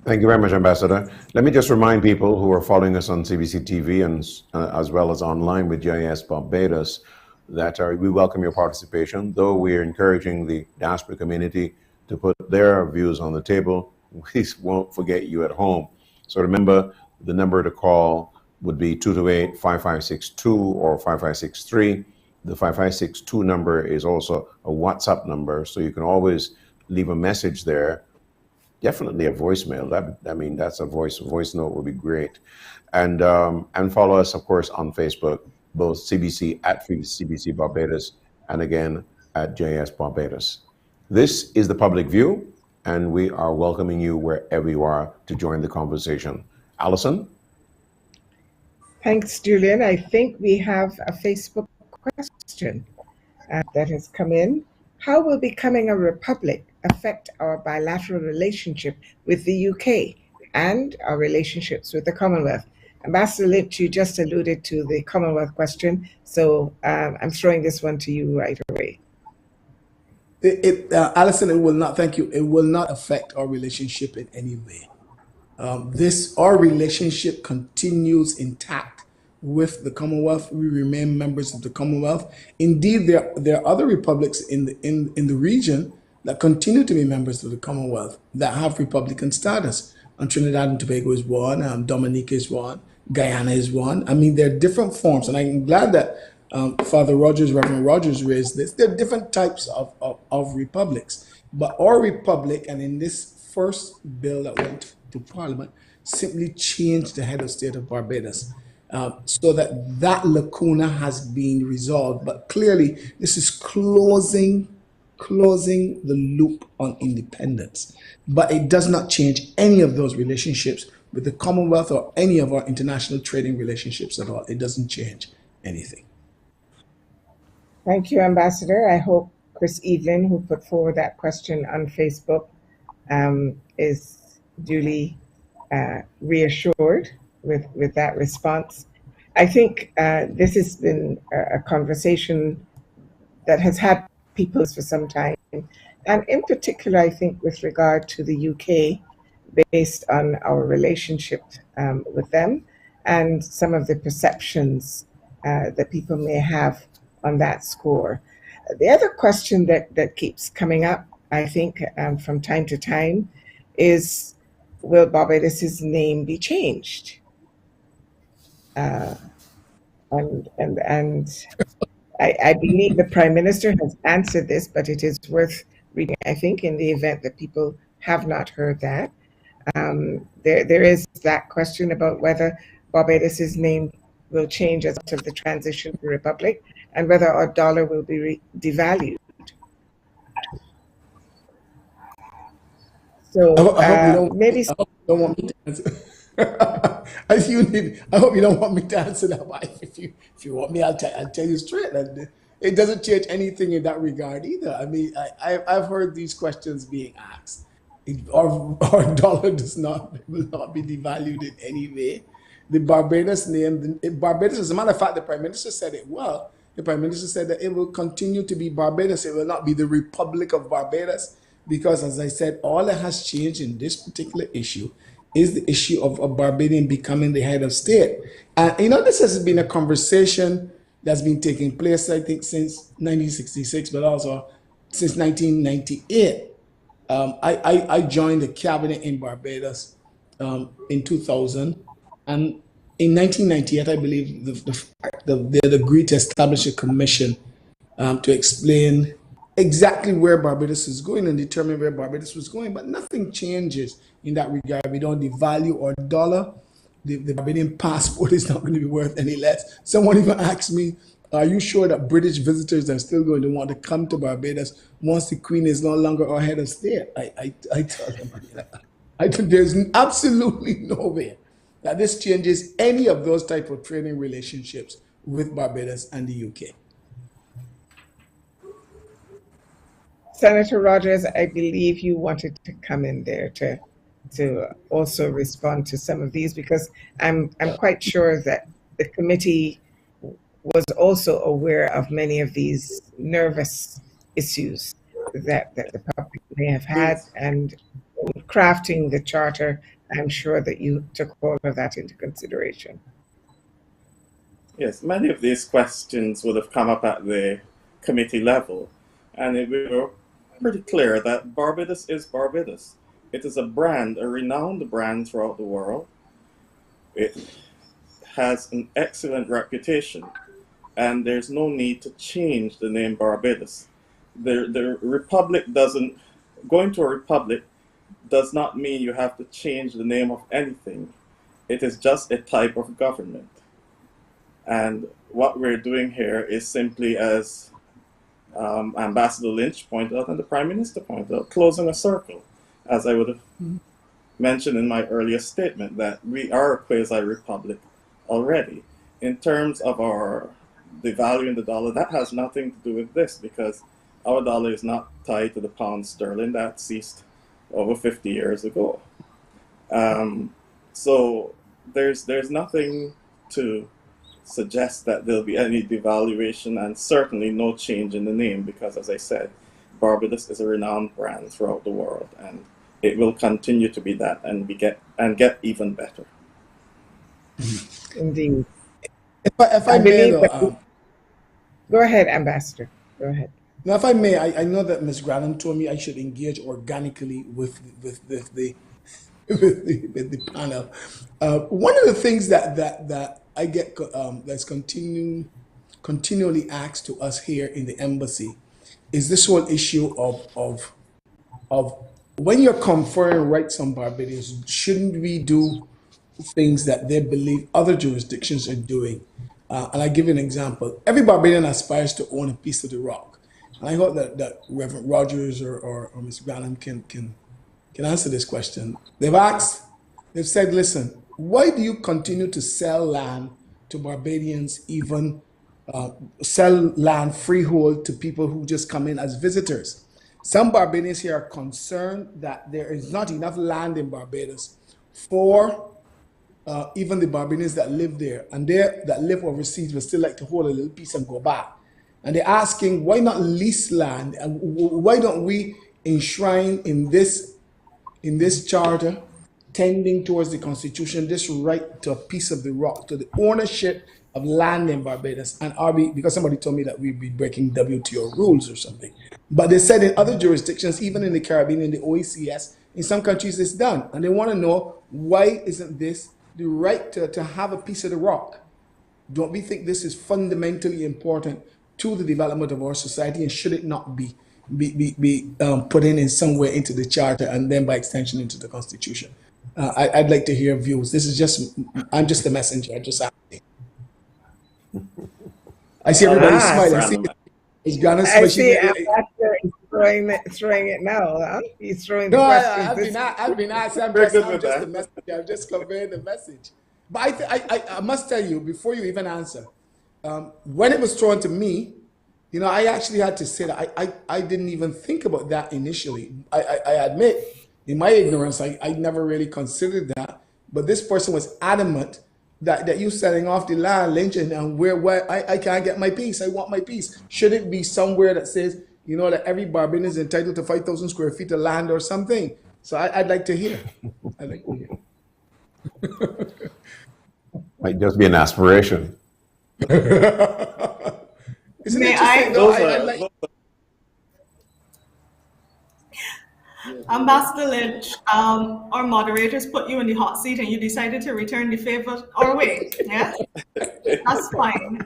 Thank you very much, Ambassador. Let me just remind people who are following us on CBC TV and as well as online with GIS Barbados, that we welcome your participation. Though we're encouraging the diaspora community to put their views on the table, we won't forget you at home. So remember, the number to call would be 228-5562 or 5563. The 5562 number is also a WhatsApp number, so you can always leave a message there. Definitely a voicemail. That's a voice note would be great. And follow us, of course, on Facebook, both CBC at CBC Barbados and again at JS Barbados. This is the public view, and we are welcoming you wherever you are to join the conversation. Allison? Thanks, Julian. I think we have a Facebook question that has come in. How will becoming a republic affect our bilateral relationship with the UK and our relationships with the Commonwealth? Ambassador Lynch, you just alluded to the Commonwealth question, so I'm throwing this one to you right away. Alison, it will not. Thank you. It will not affect our relationship in any way. Our relationship continues intact with the Commonwealth. We remain members of the Commonwealth. Indeed, there are other republics in the region that continue to be members of the Commonwealth that have republican status. And Trinidad and Tobago is one. Dominica is one. Guyana is one. I mean, there are different forms, and I'm glad that Reverend Rogers raised this. There are different types of republics, but our republic, and in this first bill that went to Parliament, simply changed the head of state of Barbados, so that lacuna has been resolved. But clearly, this is closing the loop on independence. But it does not change any of those relationships with the Commonwealth or any of our international trading relationships at all. It doesn't change anything. Thank you, Ambassador. I hope Chris Evelyn, who put forward that question on Facebook, is duly reassured with that response. I think this has been a conversation that has had people for some time, and in particular, I think with regard to the UK, based on our relationship with them and some of the perceptions that people may have on that score. The other question that keeps coming up, I think, from time to time is, will Barbados's name be changed? And I believe the Prime Minister has answered this, but it is worth reading, I think, in the event that people have not heard that. There is that question about whether Barbados's name will change as part of the transition to republic, and whether our dollar will be devalued. So I hope maybe you don't want me to answer. I hope you don't want me to answer that. But if you want me, I'll tell you straight. And it doesn't change anything in that regard either. I mean, I've heard these questions being asked. Our dollar will not be devalued in any way. The Barbados name, Barbados, as a matter of fact, the Prime Minister said it well. The Prime Minister said that it will continue to be Barbados. It will not be the Republic of Barbados, because, as I said, all that has changed in this particular issue is the issue of a Barbadian becoming the head of state. And, this has been a conversation that's been taking place, I think, since 1966, but also since 1998. I joined the cabinet in Barbados in 2000. And in 1998, I believe they agreed to establish a commission to explain exactly where Barbados is going and determine where Barbados was going. But nothing changes in that regard. We don't devalue our dollar. The Barbadian passport is not going to be worth any less. Someone even asked me, are you sure that British visitors are still going to want to come to Barbados once the Queen is no longer our head of state? I tell them, I think there's absolutely no way that this changes any of those type of trading relationships with Barbados and the UK. Senator Rogers, I believe you wanted to come in there to also respond to some of these, because I'm quite sure that the committee was also aware of many of these nervous issues that the public may have had, and in crafting the charter, I'm sure that you took all of that into consideration. Yes, many of these questions would have come up at the committee level, and it were pretty clear that Barbados is Barbados. It is a brand, a renowned brand throughout the world. It has an excellent reputation, and there's no need to change the name Barbados. The republic doesn't, going to a republic does not mean you have to change the name of anything. It is just a type of government. And what we're doing here is simply, as Ambassador Lynch pointed out and the Prime Minister pointed out, closing a circle. As I would have mentioned in my earlier statement, that we are a quasi-republic already. In terms of the value in the dollar, that has nothing to do with this, because our dollar is not tied to the pound sterling. That ceased over 50 years ago. So there's nothing to suggest that there'll be any devaluation, and certainly no change in the name, because, as I said, Barbados is a renowned brand throughout the world, and it will continue to be that, and get even better. Indeed. If I may, though, go ahead, Ambassador. Go ahead. now, if I may, I know that Ms. Grannon told me I should engage organically with the with the panel. One of the things that I get that's continually asked to us here in the embassy is this whole issue of when you're conferring rights on Barbadians, shouldn't we do things that they believe other jurisdictions are doing? And I give you an example. Every Barbadian aspires to own a piece of the rock. And I hope that Reverend Rogers or Ms. Grannon can answer this question. They've said, listen, why do you continue to sell land to Barbadians, even sell land freehold to people who just come in as visitors? Some Barbadians here are concerned that there is not enough land in Barbados for even the Barbadians that live there, and they that live overseas will still like to hold a little piece and go back. And they're asking, why not lease land? And why don't we enshrine in this charter, tending towards the Constitution, this right to a piece of the rock, to the ownership of land in Barbados? And because somebody told me that we'd be breaking WTO rules or something. But they said in other jurisdictions, even in the Caribbean, in the OECS, in some countries it's done. And they want to know, why isn't this the right to have a piece of the rock? Don't we think this is fundamentally important to the development of our society, and should it not be put in some way into the charter and then by extension into the Constitution? I'd like to hear views. I'm just a messenger. I just asking. I see everybody smiling. I see Ambassador is throwing it now. Huh? He's throwing the questions. I've been asked. I'm just a messenger. I'm just conveying the message. But I must tell you, before you even answer, when it was thrown to me, I actually had to say that I didn't even think about that initially. I admit, in my ignorance, I never really considered that. But this person was adamant that you selling off the land, Lynch, and where I can't get my piece. I want my piece. Should it be somewhere that says, that every Barbadian is entitled to 5,000 square feet of land or something? So I'd like to hear. Might just be an aspiration. Isn't it interesting though? Ambassador Lynch, our moderators put you in the hot seat and you decided to return the favor our way. Yeah, that's fine.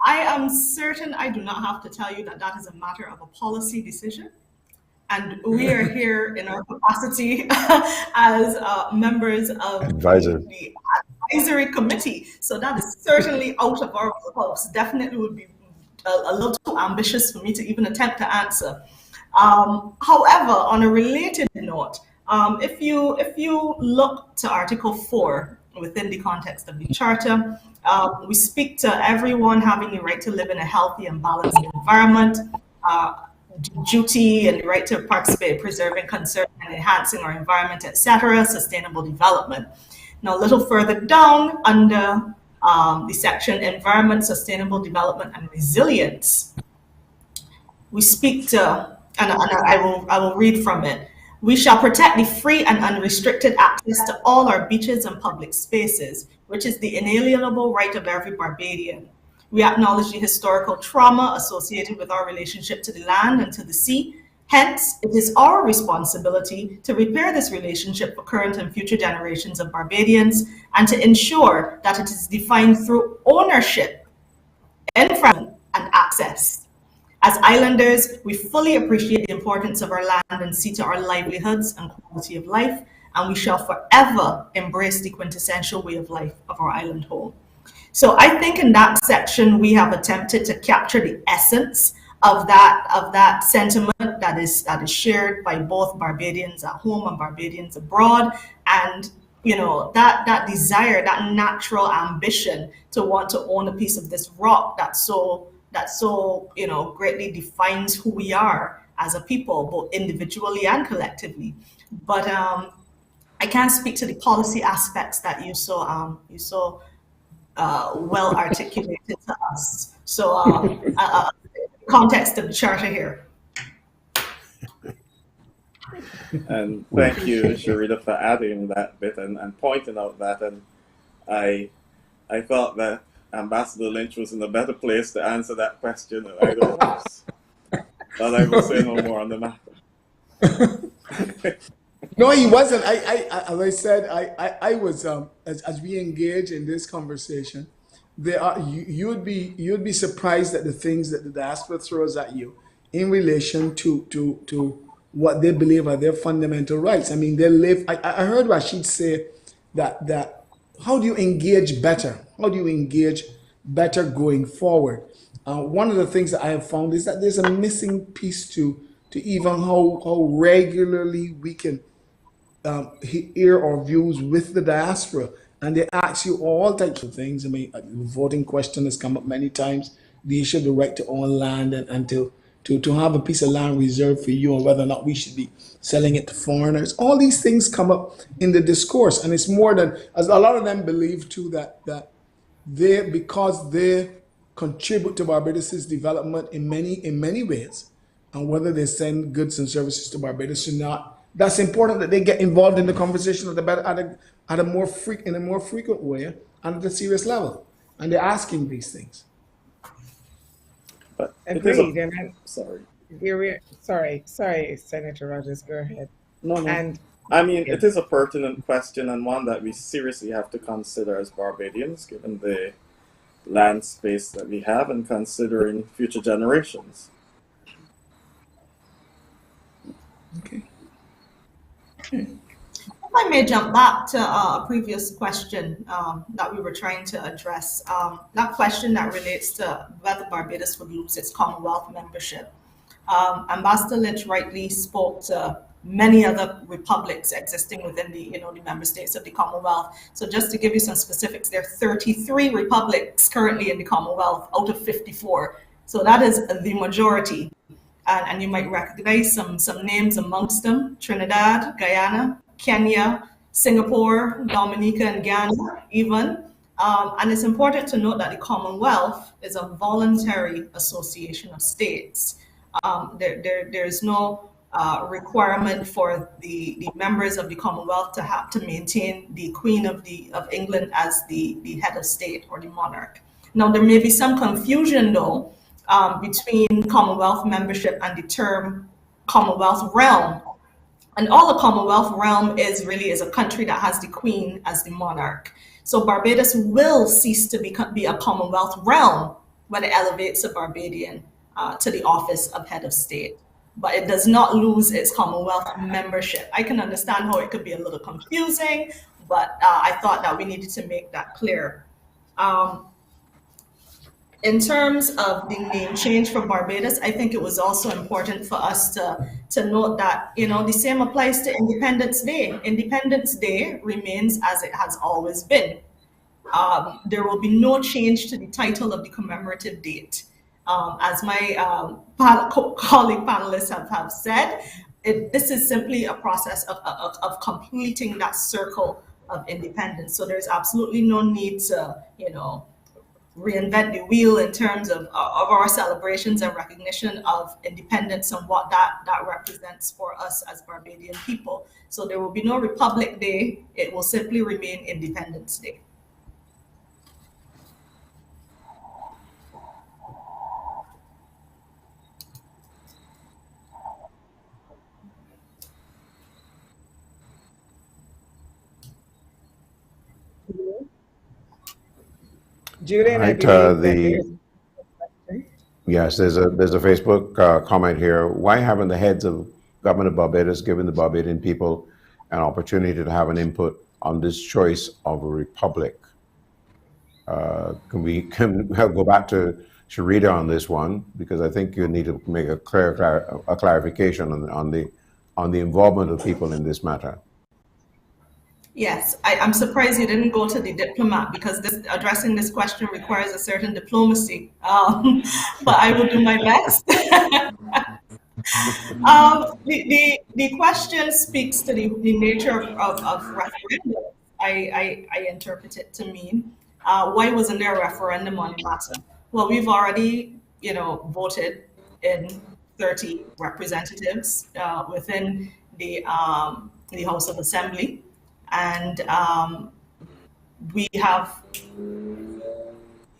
I am certain I do not have to tell you that is a matter of a policy decision. And we are here in our capacity as members of the advisory committee. So that is certainly out of our scope. Definitely would be a little too ambitious for me to even attempt to answer. However, on a related note, if you look to Article 4 within the context of the Charter, we speak to everyone having the right to live in a healthy and balanced environment, duty and the right to participate in preserving, conserving, and enhancing our environment, etc., sustainable development. Now, a little further down under the section Environment, Sustainable Development, and Resilience, we speak to, and I will read from it. We shall protect the free and unrestricted access to all our beaches and public spaces, which is the inalienable right of every Barbadian. We acknowledge the historical trauma associated with our relationship to the land and to the sea. Hence, it is our responsibility to repair this relationship for current and future generations of Barbadians and to ensure that it is defined through ownership, infringement, and access. As islanders, we fully appreciate the importance of our land and sea to our livelihoods and quality of life, and we shall forever embrace the quintessential way of life of our island home. So I think in that section, we have attempted to capture the essence of that sentiment that is shared by both Barbadians at home and Barbadians abroad, and that desire, that natural ambition to want to own a piece of this rock that so greatly defines who we are as a people, both individually and collectively. But I can't speak to the policy aspects that you so well articulated to us. So context of the charter here. And thank you, Sharita, for adding that bit and pointing out that. And I thought that Ambassador Lynch was in a better place to answer that question than either of us. But I will say no more on the matter. No, he wasn't. As I said, I was as we engage in this conversation, you'd be surprised at the things that the diaspora throws at you in relation to what they believe are their fundamental rights. I mean, they live. I heard Rashid say that how do you engage better? How do you engage better going forward? One of the things that I have found is that there's a missing piece to even how regularly we can hear our views with the diaspora, and they ask you all types of things. I mean, the voting question has come up many times, the issue of the right to own land and to have a piece of land reserved for you, and whether or not we should be selling it to foreigners. All these things come up in the discourse, and it's more than, as a lot of them believe too, that because they contribute to Barbados's development in many ways, and whether they send goods and services to Barbados or not, that's important that they get involved in the conversation in a more frequent way and at a serious level, and they're asking these things. But Agreed. sorry. Sorry, Senator Rogers, go ahead. No. And I mean, it is a pertinent question and one that we seriously have to consider as Barbadians, given the land space that we have and considering future generations. Okay. If I may jump back to a previous question that we were trying to address, that question that relates to whether Barbados would lose its Commonwealth membership. Ambassador Lynch rightly spoke to many other republics existing within the member states of the Commonwealth. So just to give you some specifics, there are 33 republics currently in the Commonwealth out of 54. So that is the majority. And you might recognize some names amongst them: Trinidad, Guyana, Kenya, Singapore, Dominica, and Ghana even. And it's important to note that the Commonwealth is a voluntary association of states. There is no requirement for the members of the Commonwealth to have to maintain the Queen of England as the head of state or the monarch. Now, there may be some confusion though between Commonwealth membership and the term Commonwealth realm. And all a Commonwealth realm is really is a country that has the Queen as the monarch. So Barbados will cease to be a Commonwealth realm when it elevates a Barbadian to the office of head of state. But it does not lose its Commonwealth membership. I can understand how it could be a little confusing, but I thought that we needed to make that clear. In terms of the name change for Barbados, I think it was also important for us to note that, the same applies to Independence Day. Independence Day remains as it has always been. There will be no change to the title of the commemorative date. As my colleague panelists have said, this is simply a process of completing that circle of independence. So there's absolutely no need to, reinvent the wheel in terms of our celebrations and recognition of independence and what that represents for us as Barbadian people. So there will be no Republic Day. It will simply remain Independence Day. Julian, I Right. believe that there's Yes, there's a Facebook comment here. Why haven't the heads of government of Barbados given the Barbadian people an opportunity to have an input on this choice of a republic? Can we go back to Sharita on this one, because I think you need to make a clarification on the involvement of people in this matter. Yes, I'm surprised you didn't go to the diplomat, because addressing this question requires a certain diplomacy. But I will do my best. The question speaks to the nature of referendum. I interpret it to mean, why wasn't there a referendum on the matter? Well, we've already, voted in 30 representatives within the House of Assembly. And we have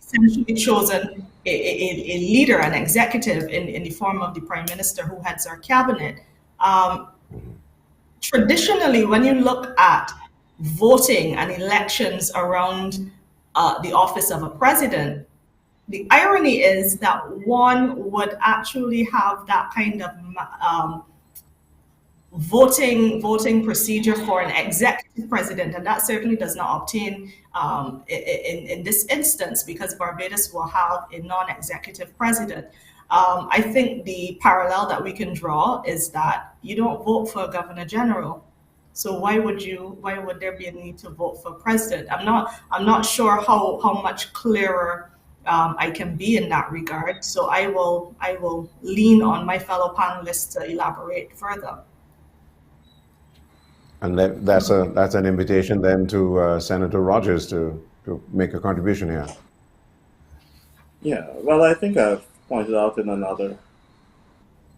essentially chosen a leader, an executive in the form of the Prime Minister who heads our cabinet. Traditionally, when you look at voting and elections around the office of a president, the irony is that one would actually have that kind of voting procedure for an executive president, and that certainly does not obtain in this instance, because Barbados will have a non-executive president. I think the parallel that we can draw is that you don't vote for a governor general, so why would there be a need to vote for president? I'm not sure how much clearer I can be in that regard. So I will lean on my fellow panelists to elaborate further. And that's an invitation then to Senator Rogers to make a contribution here. Yeah, well, I think I've pointed out in another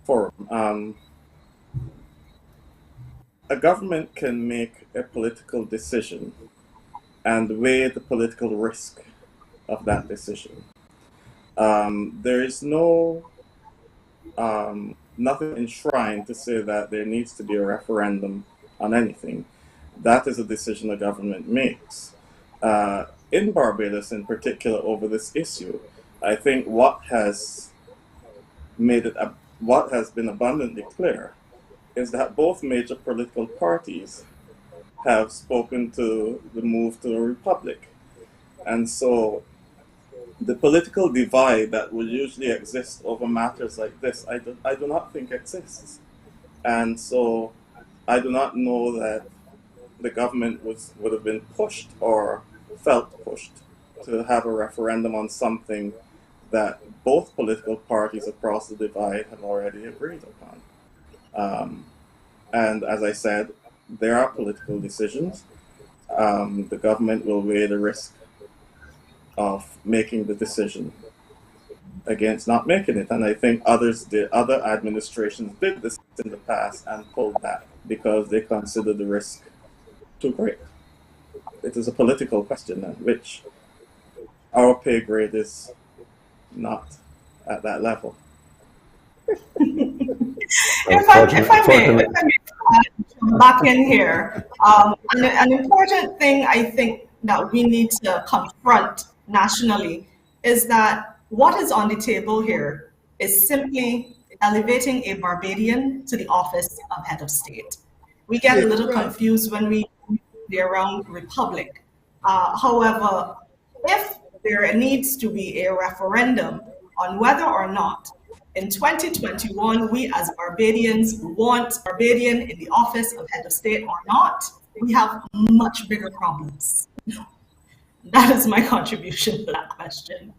forum. A government can make a political decision and weigh the political risk of that decision. There is nothing enshrined to say that there needs to be a referendum on anything. That is a decision the government makes. In Barbados, in particular, over this issue, I think what has been abundantly clear is that both major political parties have spoken to the move to a republic, and so the political divide that would usually exist over matters like this, I do not think exists, and so I do not know that the government would have been pushed or felt pushed to have a referendum on something that both political parties across the divide have already agreed upon. And as I said, there are political decisions. The government will weigh the risk of making the decision against not making it. And I think other administrations did this in the past and pulled back because they considered the risk too great. It is a political question, which our pay grade is not at that level. If I may back in here, an important thing I think that we need to confront nationally is that what is on the table here is simply elevating a Barbadian to the office of head of state. We get a little confused when we be around republic. However, if there needs to be a referendum on whether or not in 2021 we as Barbadians want Barbadian in the office of head of state or not, we have much bigger problems. That is my contribution to that question.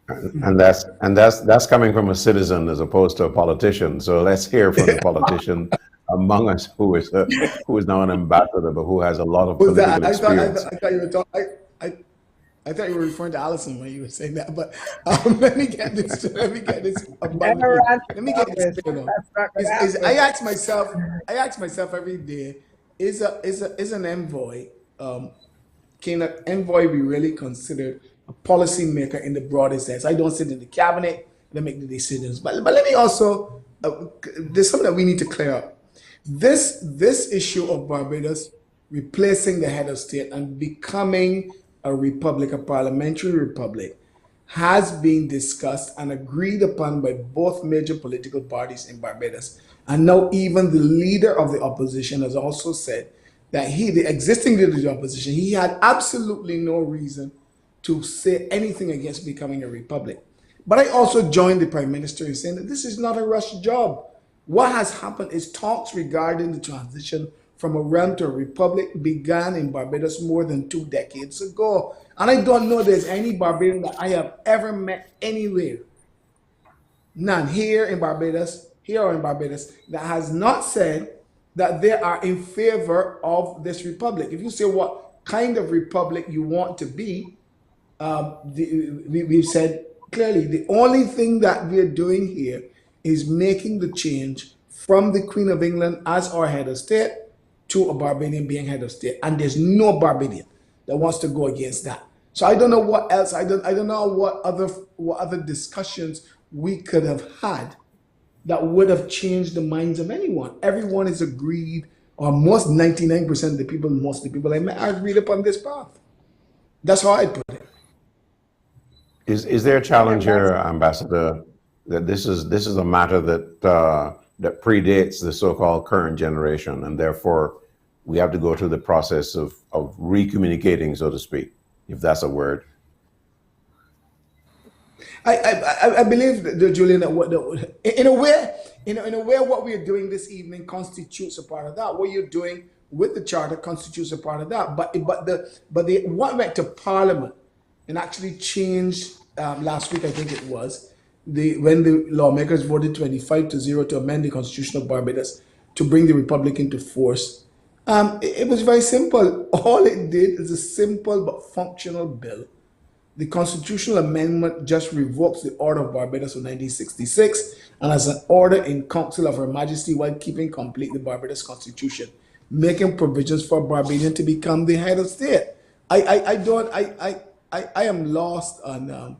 And that's coming from a citizen as opposed to a politician. So let's hear from the politician among us who is now an ambassador, but who has a lot of political experience. I thought you were referring to Allison when you were saying that, but let me get this. Let me get this. And around Let me get this. Congress, You know, that's not going to is happen. I ask myself every day: is an envoy? Can an envoy be really considered a policymaker in the broadest sense? I don't sit in the cabinet and make the decisions, but let me also. There's something that we need to clear up. This issue of Barbados replacing the head of state and becoming a republic, a parliamentary republic, has been discussed and agreed upon by both major political parties in Barbados. And now even the leader of the opposition has also said that the existing leader of the opposition, he had absolutely no reason to say anything against becoming a republic. But I also joined the Prime Minister in saying that this is not a rush job. What has happened is talks regarding the transition from a realm to a republic began in Barbados more than 2 decades ago. And I don't know there's any Barbadian that I have ever met anywhere, none here or in Barbados, that has not said that they are in favor of this republic. If you say what kind of republic you want to be, we've said clearly the only thing that we're doing here is making the change from the Queen of England as our head of state to a Barbadian being head of state, and there's no Barbadian that wants to go against that. So I don't know what else. I don't know what other discussions we could have had that would have changed the minds of anyone. Everyone is agreed, or most 99% of the people, most of the people I met are agreed upon this path. That's how I put it. Is there a challenge here, Ambassador, that this is a matter that predates the so-called current generation, and therefore we have to go through the process of recommunicating, so to speak, if that's a word? I believe that, Julian, that in a way, what we are doing this evening constitutes a part of that. What you're doing with the charter constitutes a part of that. But what went to Parliament and actually changed last week, I think it was, when the lawmakers voted 25-0 to amend the Constitution of Barbados to bring the Republic into force. It was very simple. All it did is a simple but functional bill. The constitutional amendment just revokes the Order of Barbados of 1966 and as an order in Council of Her Majesty while keeping complete the Barbados Constitution, making provisions for Barbadian to become the head of state. I am lost on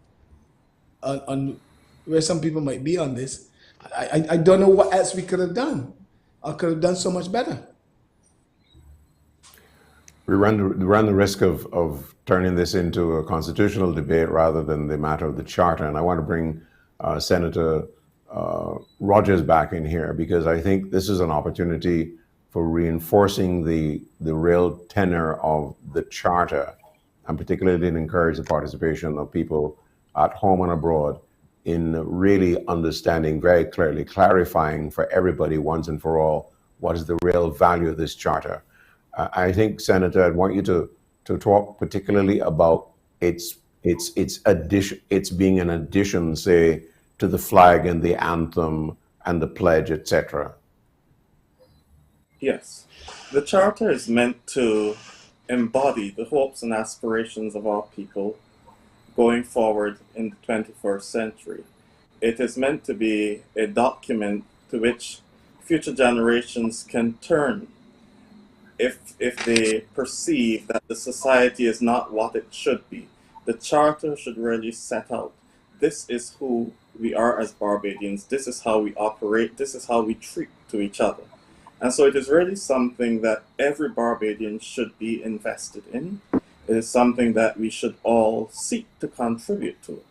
where some people might be on this. I don't know what else we could have done. I could have done so much better. We run the risk of turning this into a constitutional debate rather than the matter of the charter. And I want to bring Senator Rogers back in here, because I think this is an opportunity for reinforcing the real tenor of the charter, and particularly to encourage the participation of people at home and abroad in really understanding very clearly, clarifying for everybody once and for all what is the real value of this charter. I think, Senator, I'd want you to talk particularly about its addition, its being an addition, say, to the flag and the anthem and the pledge, etc. Yes, the Charter is meant to embody the hopes and aspirations of our people going forward in the 21st century. It is meant to be a document to which future generations can turn if they perceive that the society is not what it should be. The Charter should really set out, this is who we are as Barbadians, this is how we operate, this is how we treat to each other. And so it is really something that every Barbadian should be invested in. It is something that we should all seek to contribute to,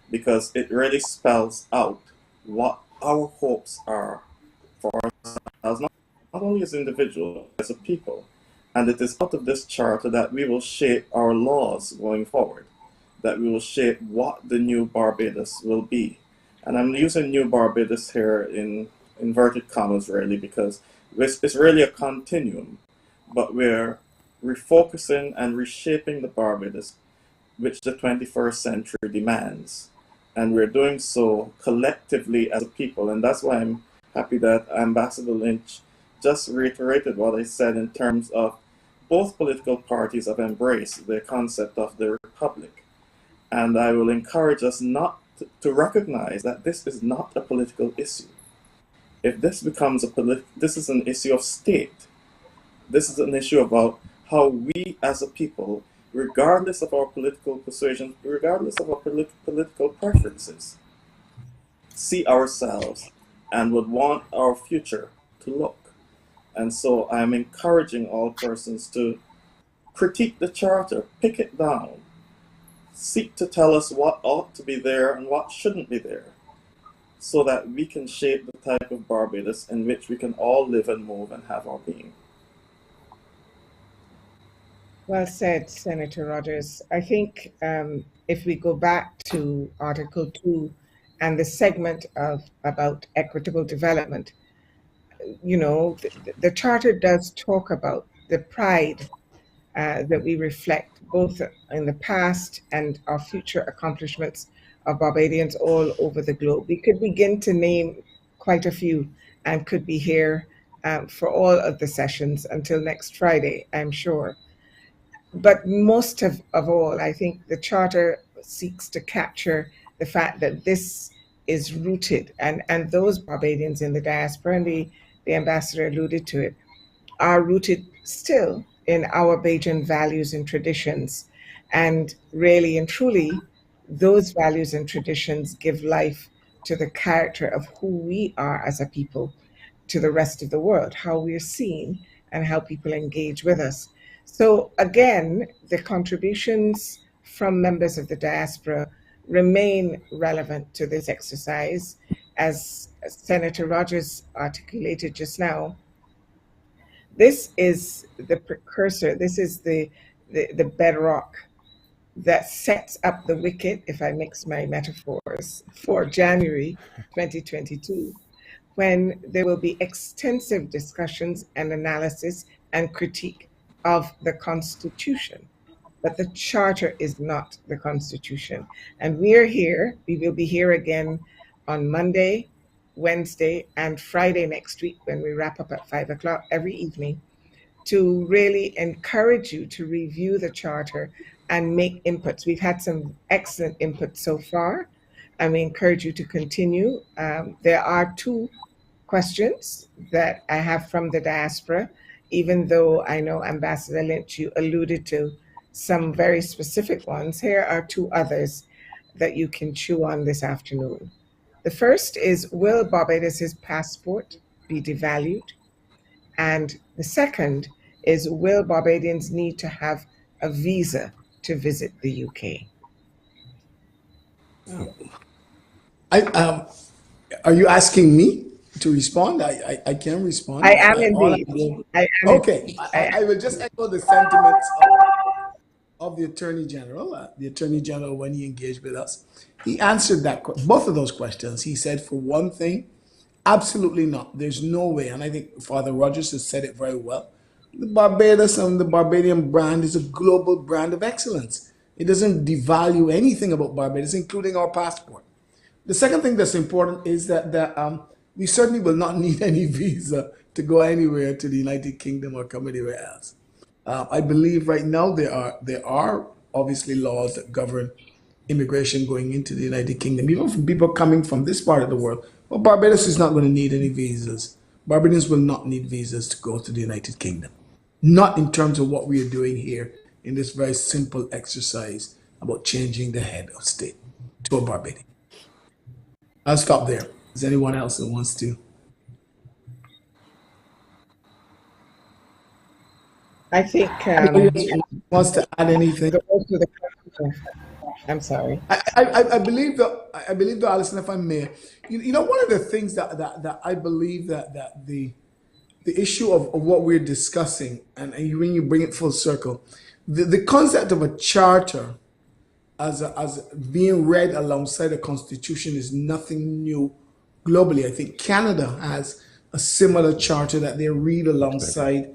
because it really spells out what our hopes are for ourselves, not only as individuals, as a people. And it is out of this charter that we will shape our laws going forward, that we will shape what the new Barbados will be. And I'm using new Barbados here in inverted commas, really, because it's really a continuum, but we're refocusing and reshaping the Barbados which the 21st century demands. And we're doing so collectively as a people. And that's why I'm happy that Ambassador Lynch just reiterated what I said in terms of both political parties have embraced the concept of the republic. And I will encourage us not to recognize that this is not a political issue. If this becomes this is an issue of state. This is an issue about how we as a people, regardless of our political persuasions, regardless of our political preferences, see ourselves and would want our future to look. And so I am encouraging all persons to critique the charter, pick it down, seek to tell us what ought to be there and what shouldn't be there, so that we can shape the type of Barbados in which we can all live and move and have our being. Well said, Senator Rogers. I think if we go back to Article 2 and the segment about equitable development, you know, the Charter does talk about the pride that we reflect both in the past and our future accomplishments of Barbadians all over the globe. We could begin to name quite a few and could be here for all of the sessions until next Friday, I'm sure. But most of all, I think the Charter seeks to capture the fact that this is rooted, and those Barbadians in the diaspora, and the ambassador alluded to it, are rooted still in our Bajan values and traditions. And really and truly, those values and traditions give life to the character of who we are as a people to the rest of the world, how we're seen and how people engage with us. So again, the contributions from members of the diaspora remain relevant to this exercise. As Senator Rogers articulated just now, this is the precursor, this is the bedrock that sets up the wicket, if I mix my metaphors, for January 2022, when there will be extensive discussions and analysis and critique of the Constitution. But the Charter is not the Constitution. And we're here, we will be here again on Monday, Wednesday, and Friday next week when we wrap up at 5 o'clock every evening, to really encourage you to review the Charter and make inputs. We've had some excellent input so far, and we encourage you to continue. There are 2 questions that I have from the diaspora, even though I know Ambassador Lynch, you alluded to some very specific ones. Here are 2 others that you can chew on this afternoon. The first is, will Barbados' passport be devalued? And the second is, will Barbadians need to have a visa to visit the UK? Are you asking me to respond? I can respond. I am indeed. Okay. I will just echo the sentiments of the Attorney General. The Attorney General, when he engaged with us, he answered both of those questions. He said, for one thing, absolutely not. There's no way. And I think Father Rogers has said it very well. The Barbados and the Barbadian brand is a global brand of excellence. It doesn't devalue anything about Barbados, including our passport. The second thing that's important is that we certainly will not need any visa to go anywhere to the United Kingdom or come anywhere else. I believe right now there are obviously laws that govern immigration going into the United Kingdom, even from people coming from this part of the world. But Barbados is not going to need any visas. Barbadians will not need visas to go to the United Kingdom. Not in terms of what we are doing here in this very simple exercise about changing the head of state to a Barbadian. I'll stop there. Is anyone else that wants to? I think wants to add anything. I'm sorry. I believe that Alison, if I may, you know, one of the things that I believe that the issue of what we're discussing, and when you bring it full circle, the concept of a charter as being read alongside a constitution is nothing new globally. I think Canada has a similar charter that they read alongside.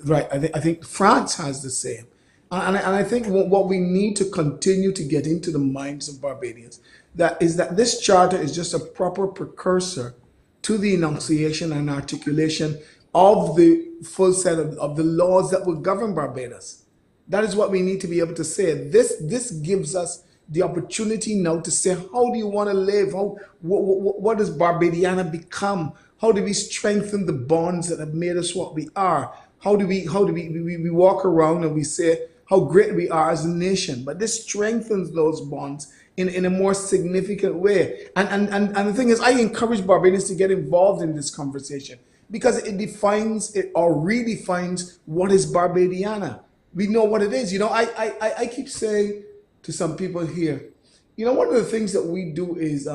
Right. I think France has the same. And I think what we need to continue to get into the minds of Barbadians, that this charter is just a proper precursor to the enunciation and articulation of the full set of the laws that will govern Barbados. That is what we need to be able to say. This gives us the opportunity now to say, how do you want to live? What does Barbadiana become? How do we strengthen the bonds that have made us what we are? We walk around and we say how great we are as a nation, but this strengthens those bonds in a more significant way. And the thing is, I encourage Barbadians to get involved in this conversation because it defines it or redefines what is Barbadiana. We know what it is. I keep saying to some people here, one of the things that we do is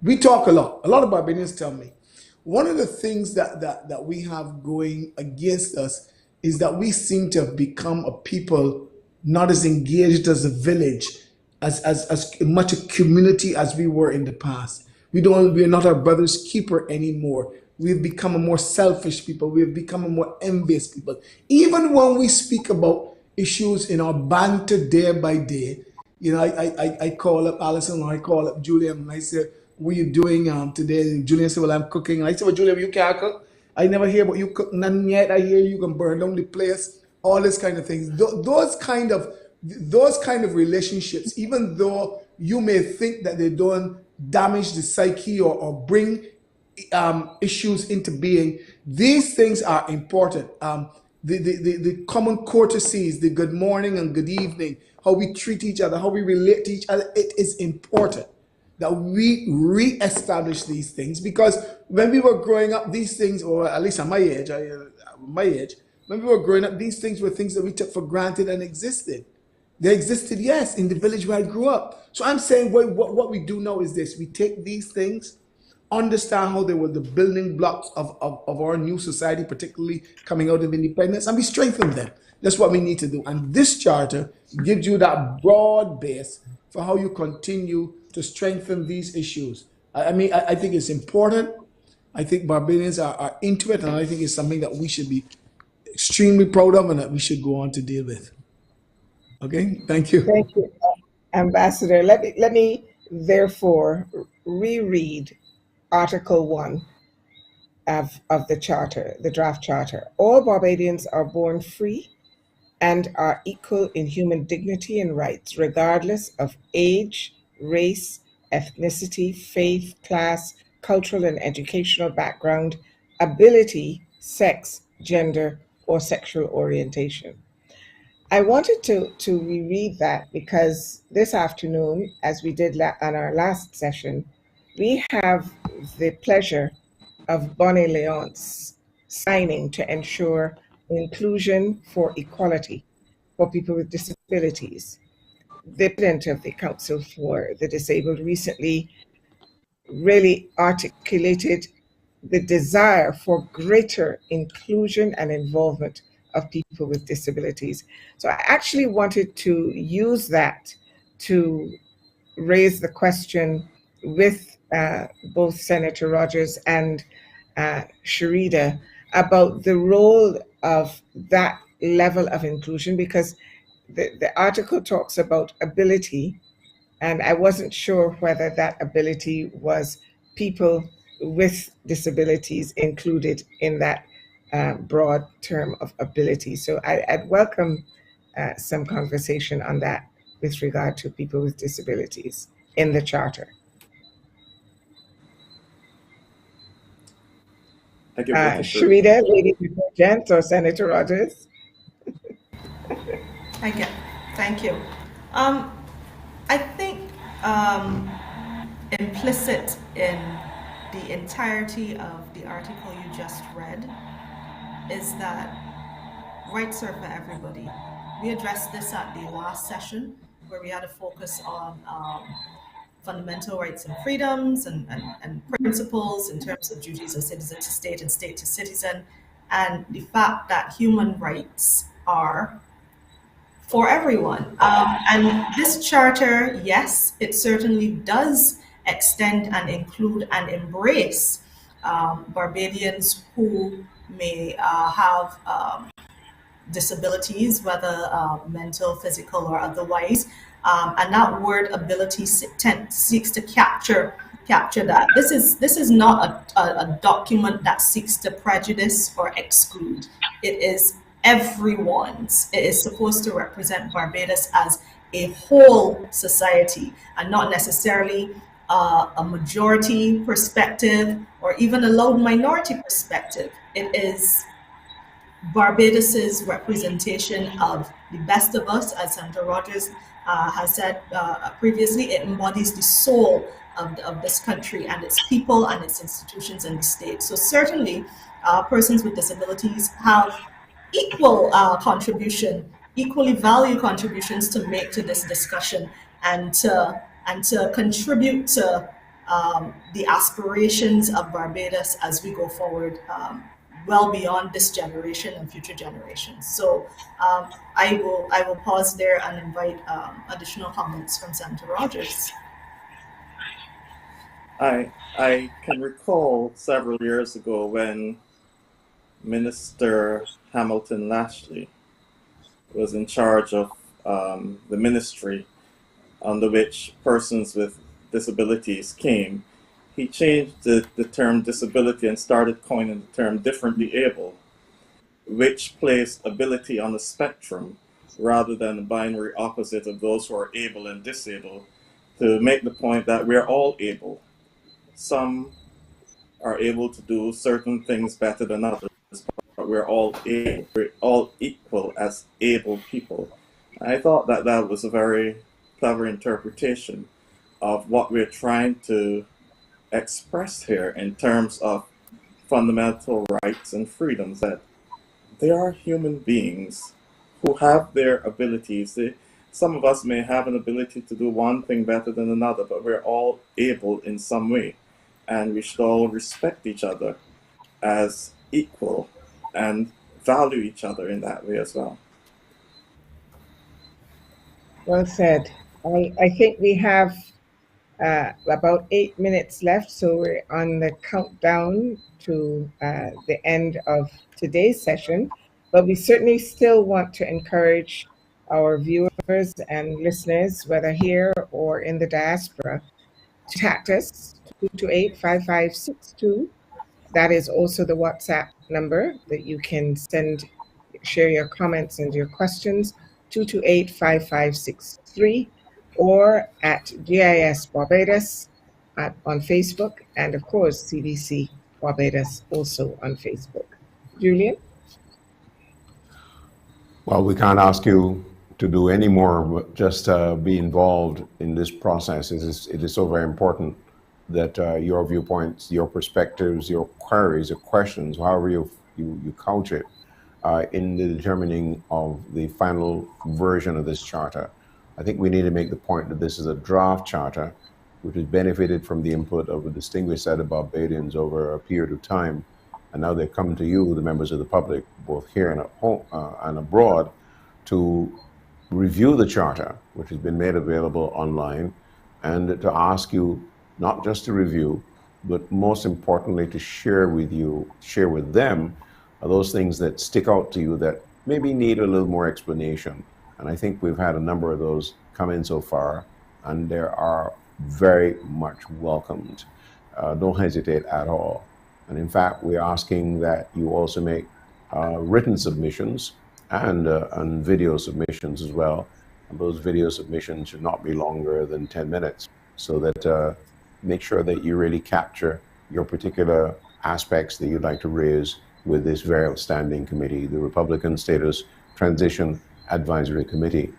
we talk a lot. A lot of Barbadians tell me one of the things that we have going against us is that we seem to have become a people not as engaged as a village, as much a community as we were in the past. We're not our brother's keeper anymore. We've become a more selfish people. We've become a more envious people. Even when we speak about issues in our banter day by day, I call up Alison or I call up Julian and I say, what are you doing today? Julian said, well, I'm cooking. And I said, well, Julian, you can't cook. I never hear about you cook none yet. I hear you can burn down the place, all this kind of things. Those kind of relationships, even though you may think that they don't damage the psyche or bring issues into being, these things are important. The common courtesies, the good morning and good evening, how we treat each other, how we relate to each other, it is important that we re-establish these things, because when we were growing up, these things, or at least at my age, when we were growing up, these things were things that we took for granted and existed. They existed, yes, in the village where I grew up. So I'm saying what we do now is this. We take these things, understand how they were the building blocks of our new society, particularly coming out of independence, and we strengthen them. That's what we need to do. And this charter gives you that broad base for how you continue to strengthen these issues. I think it's important. I think Barbadians are into it, and I think it's something that we should be extremely proud of and that we should go on to deal with. Okay, thank you. Thank you, Ambassador. Let me therefore reread Article 1 of the Charter, the draft Charter. All Barbadians are born free and are equal in human dignity and rights, regardless of age, race, ethnicity, faith, class, cultural and educational background, ability, sex, gender, or sexual orientation. I wanted to reread that because this afternoon, as we did on our last session, we have the pleasure of Bonnie Leonce signing to ensure inclusion for equality for people with disabilities. The president of the Council for the Disabled recently really articulated the desire for greater inclusion and involvement of people with disabilities. So I actually wanted to use that to raise the question with both Senator Rogers and Sharida about the role of that level of inclusion, because the article talks about ability, and I wasn't sure whether that ability was people with disabilities included in that broad term of ability. So I'd welcome some conversation on that with regard to people with disabilities in the Charter. Thank you, Sharida, Lady Gent, or Senator Rogers? Thank you. I think implicit in the entirety of the article you just read is that rights are for everybody. We addressed this at the last session where we had a focus on fundamental rights and freedoms and principles in terms of duties of citizen to state and state to citizen, and the fact that human rights are for everyone. And this charter, yes, it certainly does extend and include and embrace Barbadians who may have disabilities, whether mental, physical, or otherwise. And that word ability seeks to capture that. This is not a document that seeks to prejudice or exclude. It is everyone's. It is supposed to represent Barbados as a whole society and not necessarily a majority perspective or even a low minority perspective. It is Barbados's representation of the best of us, as Sandra Rogers has said previously. It embodies the soul of this country and its people and its institutions and the state. So certainly, persons with disabilities have equal contribution, equally value contributions to make to this discussion and to contribute to the aspirations of Barbados as we go forward, well beyond this generation and future generations. So I will pause there and invite additional comments from Senator Rogers. I can recall several years ago when Minister Hamilton Lashley was in charge of the ministry under which persons with disabilities came. He changed the term disability and started coining the term differently able, which placed ability on a spectrum rather than a binary opposite of those who are able and disabled, to make the point that we're all able. Some are able to do certain things better than others, but we're all able. We're all equal as able people. I thought that that was a very clever interpretation of what we're trying to express here in terms of fundamental rights and freedoms, that they are human beings who have their abilities. Some of us may have an ability to do one thing better than another, but we're all able in some way. And we should all respect each other as equal and value each other in that way as well. Well said. I think we have about 8 minutes left, so we're on the countdown to the end of today's session. But we certainly still want to encourage our viewers and listeners, whether here or in the diaspora, to contact us 228-5562. That is also the WhatsApp number that you can share your comments and your questions, 228-5563, or at GIS Barbados on Facebook, and of course CBC Barbados also on Facebook. Julian? Well, we can't ask you to do any more, but just be involved in this process. It is so very important that your viewpoints, your perspectives, your queries, your questions, however you couch it, in the determining of the final version of this charter. I think we need to make the point that this is a draft charter, which has benefited from the input of a distinguished set of Barbadians over a period of time. And now they come to you, the members of the public, both here and at home and abroad, to review the charter, which has been made available online, and to ask you not just to review, but most importantly to share with them those things that stick out to you that maybe need a little more explanation. And I think we've had a number of those come in so far, and they are very much welcomed. Don't hesitate at all. And in fact, we're asking that you also make written submissions and video submissions as well. And those video submissions should not be longer than 10 minutes, so that make sure that you really capture your particular aspects that you'd like to raise with this very outstanding committee, the Republican Status Transition Advisory Committee.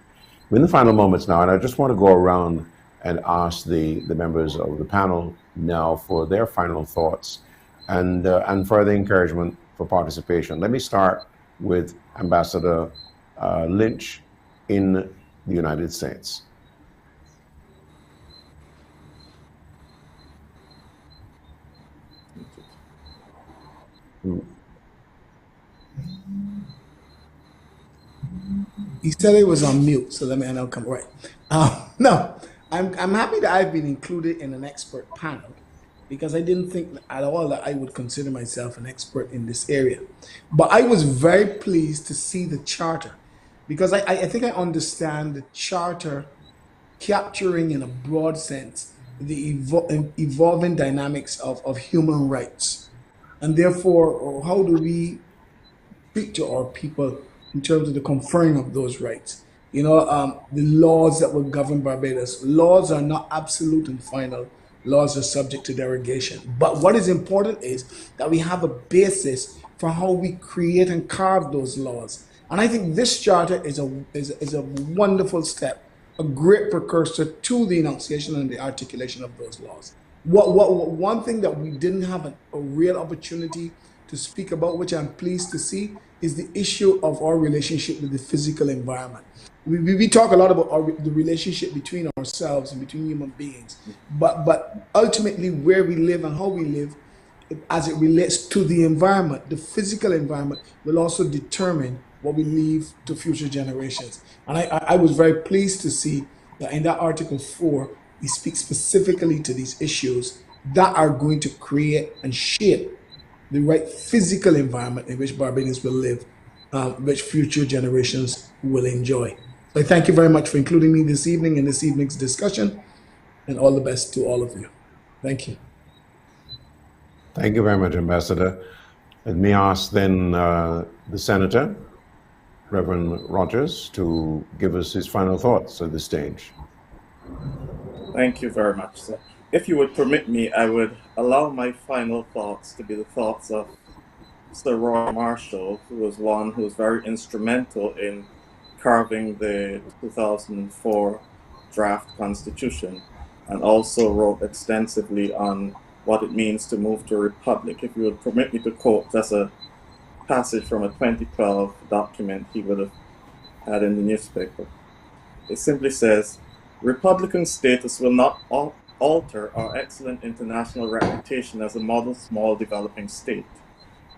We're in the final moments now, and I just want to go around and ask the members of the panel now for their final thoughts and further encouragement for participation. Let me start with Ambassador Lynch in the United States. He said it was on mute, so let me know. Come right. No, I'm happy that I've been included in an expert panel, because I didn't think at all that I would consider myself an expert in this area. But I was very pleased to see the charter, because I think I understand the charter capturing in a broad sense the evolving dynamics of human rights. And therefore, how do we speak to our people in terms of the conferring of those rights? The laws that will govern Barbados. Laws are not absolute and final. Laws are subject to derogation. But what is important is that we have a basis for how we create and carve those laws. And I think this charter is a wonderful step, a great precursor to the enunciation and the articulation of those laws. One thing that we didn't have a real opportunity to speak about, which I'm pleased to see, is the issue of our relationship with the physical environment. We talk a lot about the relationship between ourselves and between human beings, but ultimately where we live and how we live, as it relates to the environment, the physical environment will also determine what we leave to future generations. And I was very pleased to see that in that Article 4, we speak specifically to these issues that are going to create and shape the right physical environment in which Barbadians will live, which future generations will enjoy. So I thank you very much for including me this evening in this evening's discussion, and all the best to all of you. Thank you. Thank you very much, Ambassador. Let me ask then the Senator, Reverend Rogers, to give us his final thoughts at this stage. Thank you very much, sir. If you would permit me, I would allow my final thoughts to be the thoughts of Sir Roy Marshall, who was one who was very instrumental in carving the 2004 draft constitution, and also wrote extensively on what it means to move to a republic. If you would permit me to quote just a passage from a 2012 document he would have had in the newspaper. It simply says, "Republican status will not alter our excellent international reputation as a model small developing state,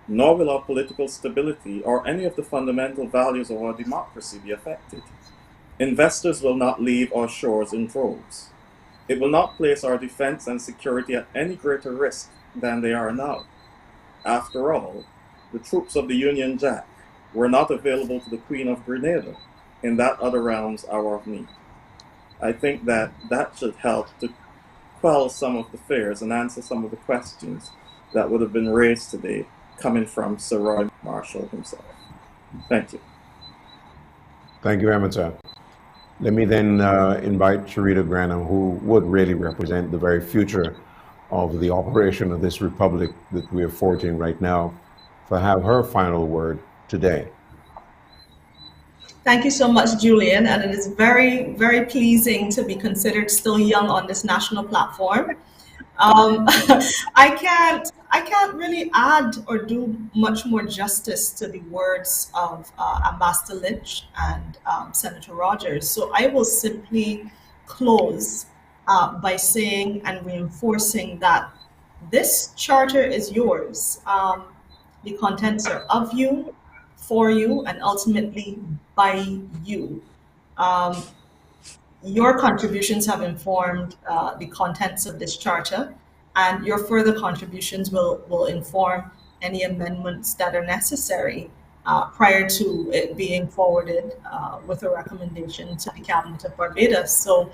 nor will our political stability or any of the fundamental values of our democracy be affected. Investors will not leave our shores in droves. It will not place our defense and security at any greater risk than they are now. After all, the troops of the Union Jack were not available to the Queen of Grenada in that other realm's hour of need." I think that should help to quell some of the fears and answer some of the questions that would have been raised today coming from Sir Roy Marshall himself. Thank you. Thank you very much, sir. Let me then invite Sharita Granham, who would really represent the very future of the operation of this republic that we are forging right now, to have her final word today. Thank you so much, Julian, and it is very, very pleasing to be considered still young on this national platform. I can't really add or do much more justice to the words of Ambassador Lynch and Senator Rogers. So I will simply close by saying and reinforcing that this charter is yours. The contents are of you, for you, and ultimately by you. Your contributions have informed the contents of this charter, and your further contributions will inform any amendments that are necessary prior to it being forwarded with a recommendation to the Cabinet of Barbados. So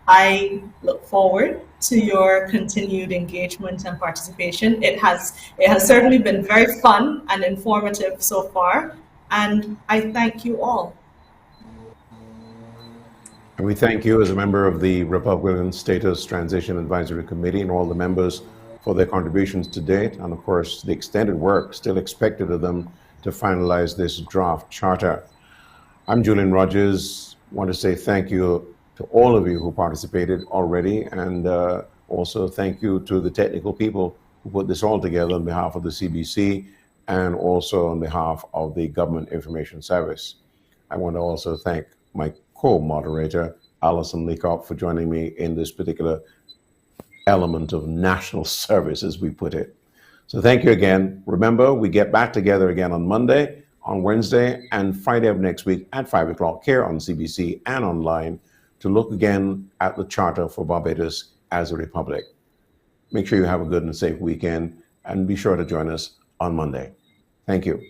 I look forward to your continued engagement and participation. It has certainly been very fun and informative so far, and I thank you all. And we thank you as a member of the Republican Status Transition Advisory Committee and all the members for their contributions to date, and of course the extended work still expected of them to finalize this draft charter. I'm Julian Rogers. I want to say thank you to all of you who participated already, and also thank you to the technical people who put this all together on behalf of the CBC and also on behalf of the Government Information Service. I want to also thank my co-moderator, Alison Leacock, for joining me in this particular element of national service, as we put it. So thank you again. Remember, we get back together again on Monday, on Wednesday, and Friday of next week at 5 o'clock here on CBC and online to look again at the Charter for Barbados as a republic. Make sure you have a good and safe weekend, and be sure to join us on Monday. Thank you.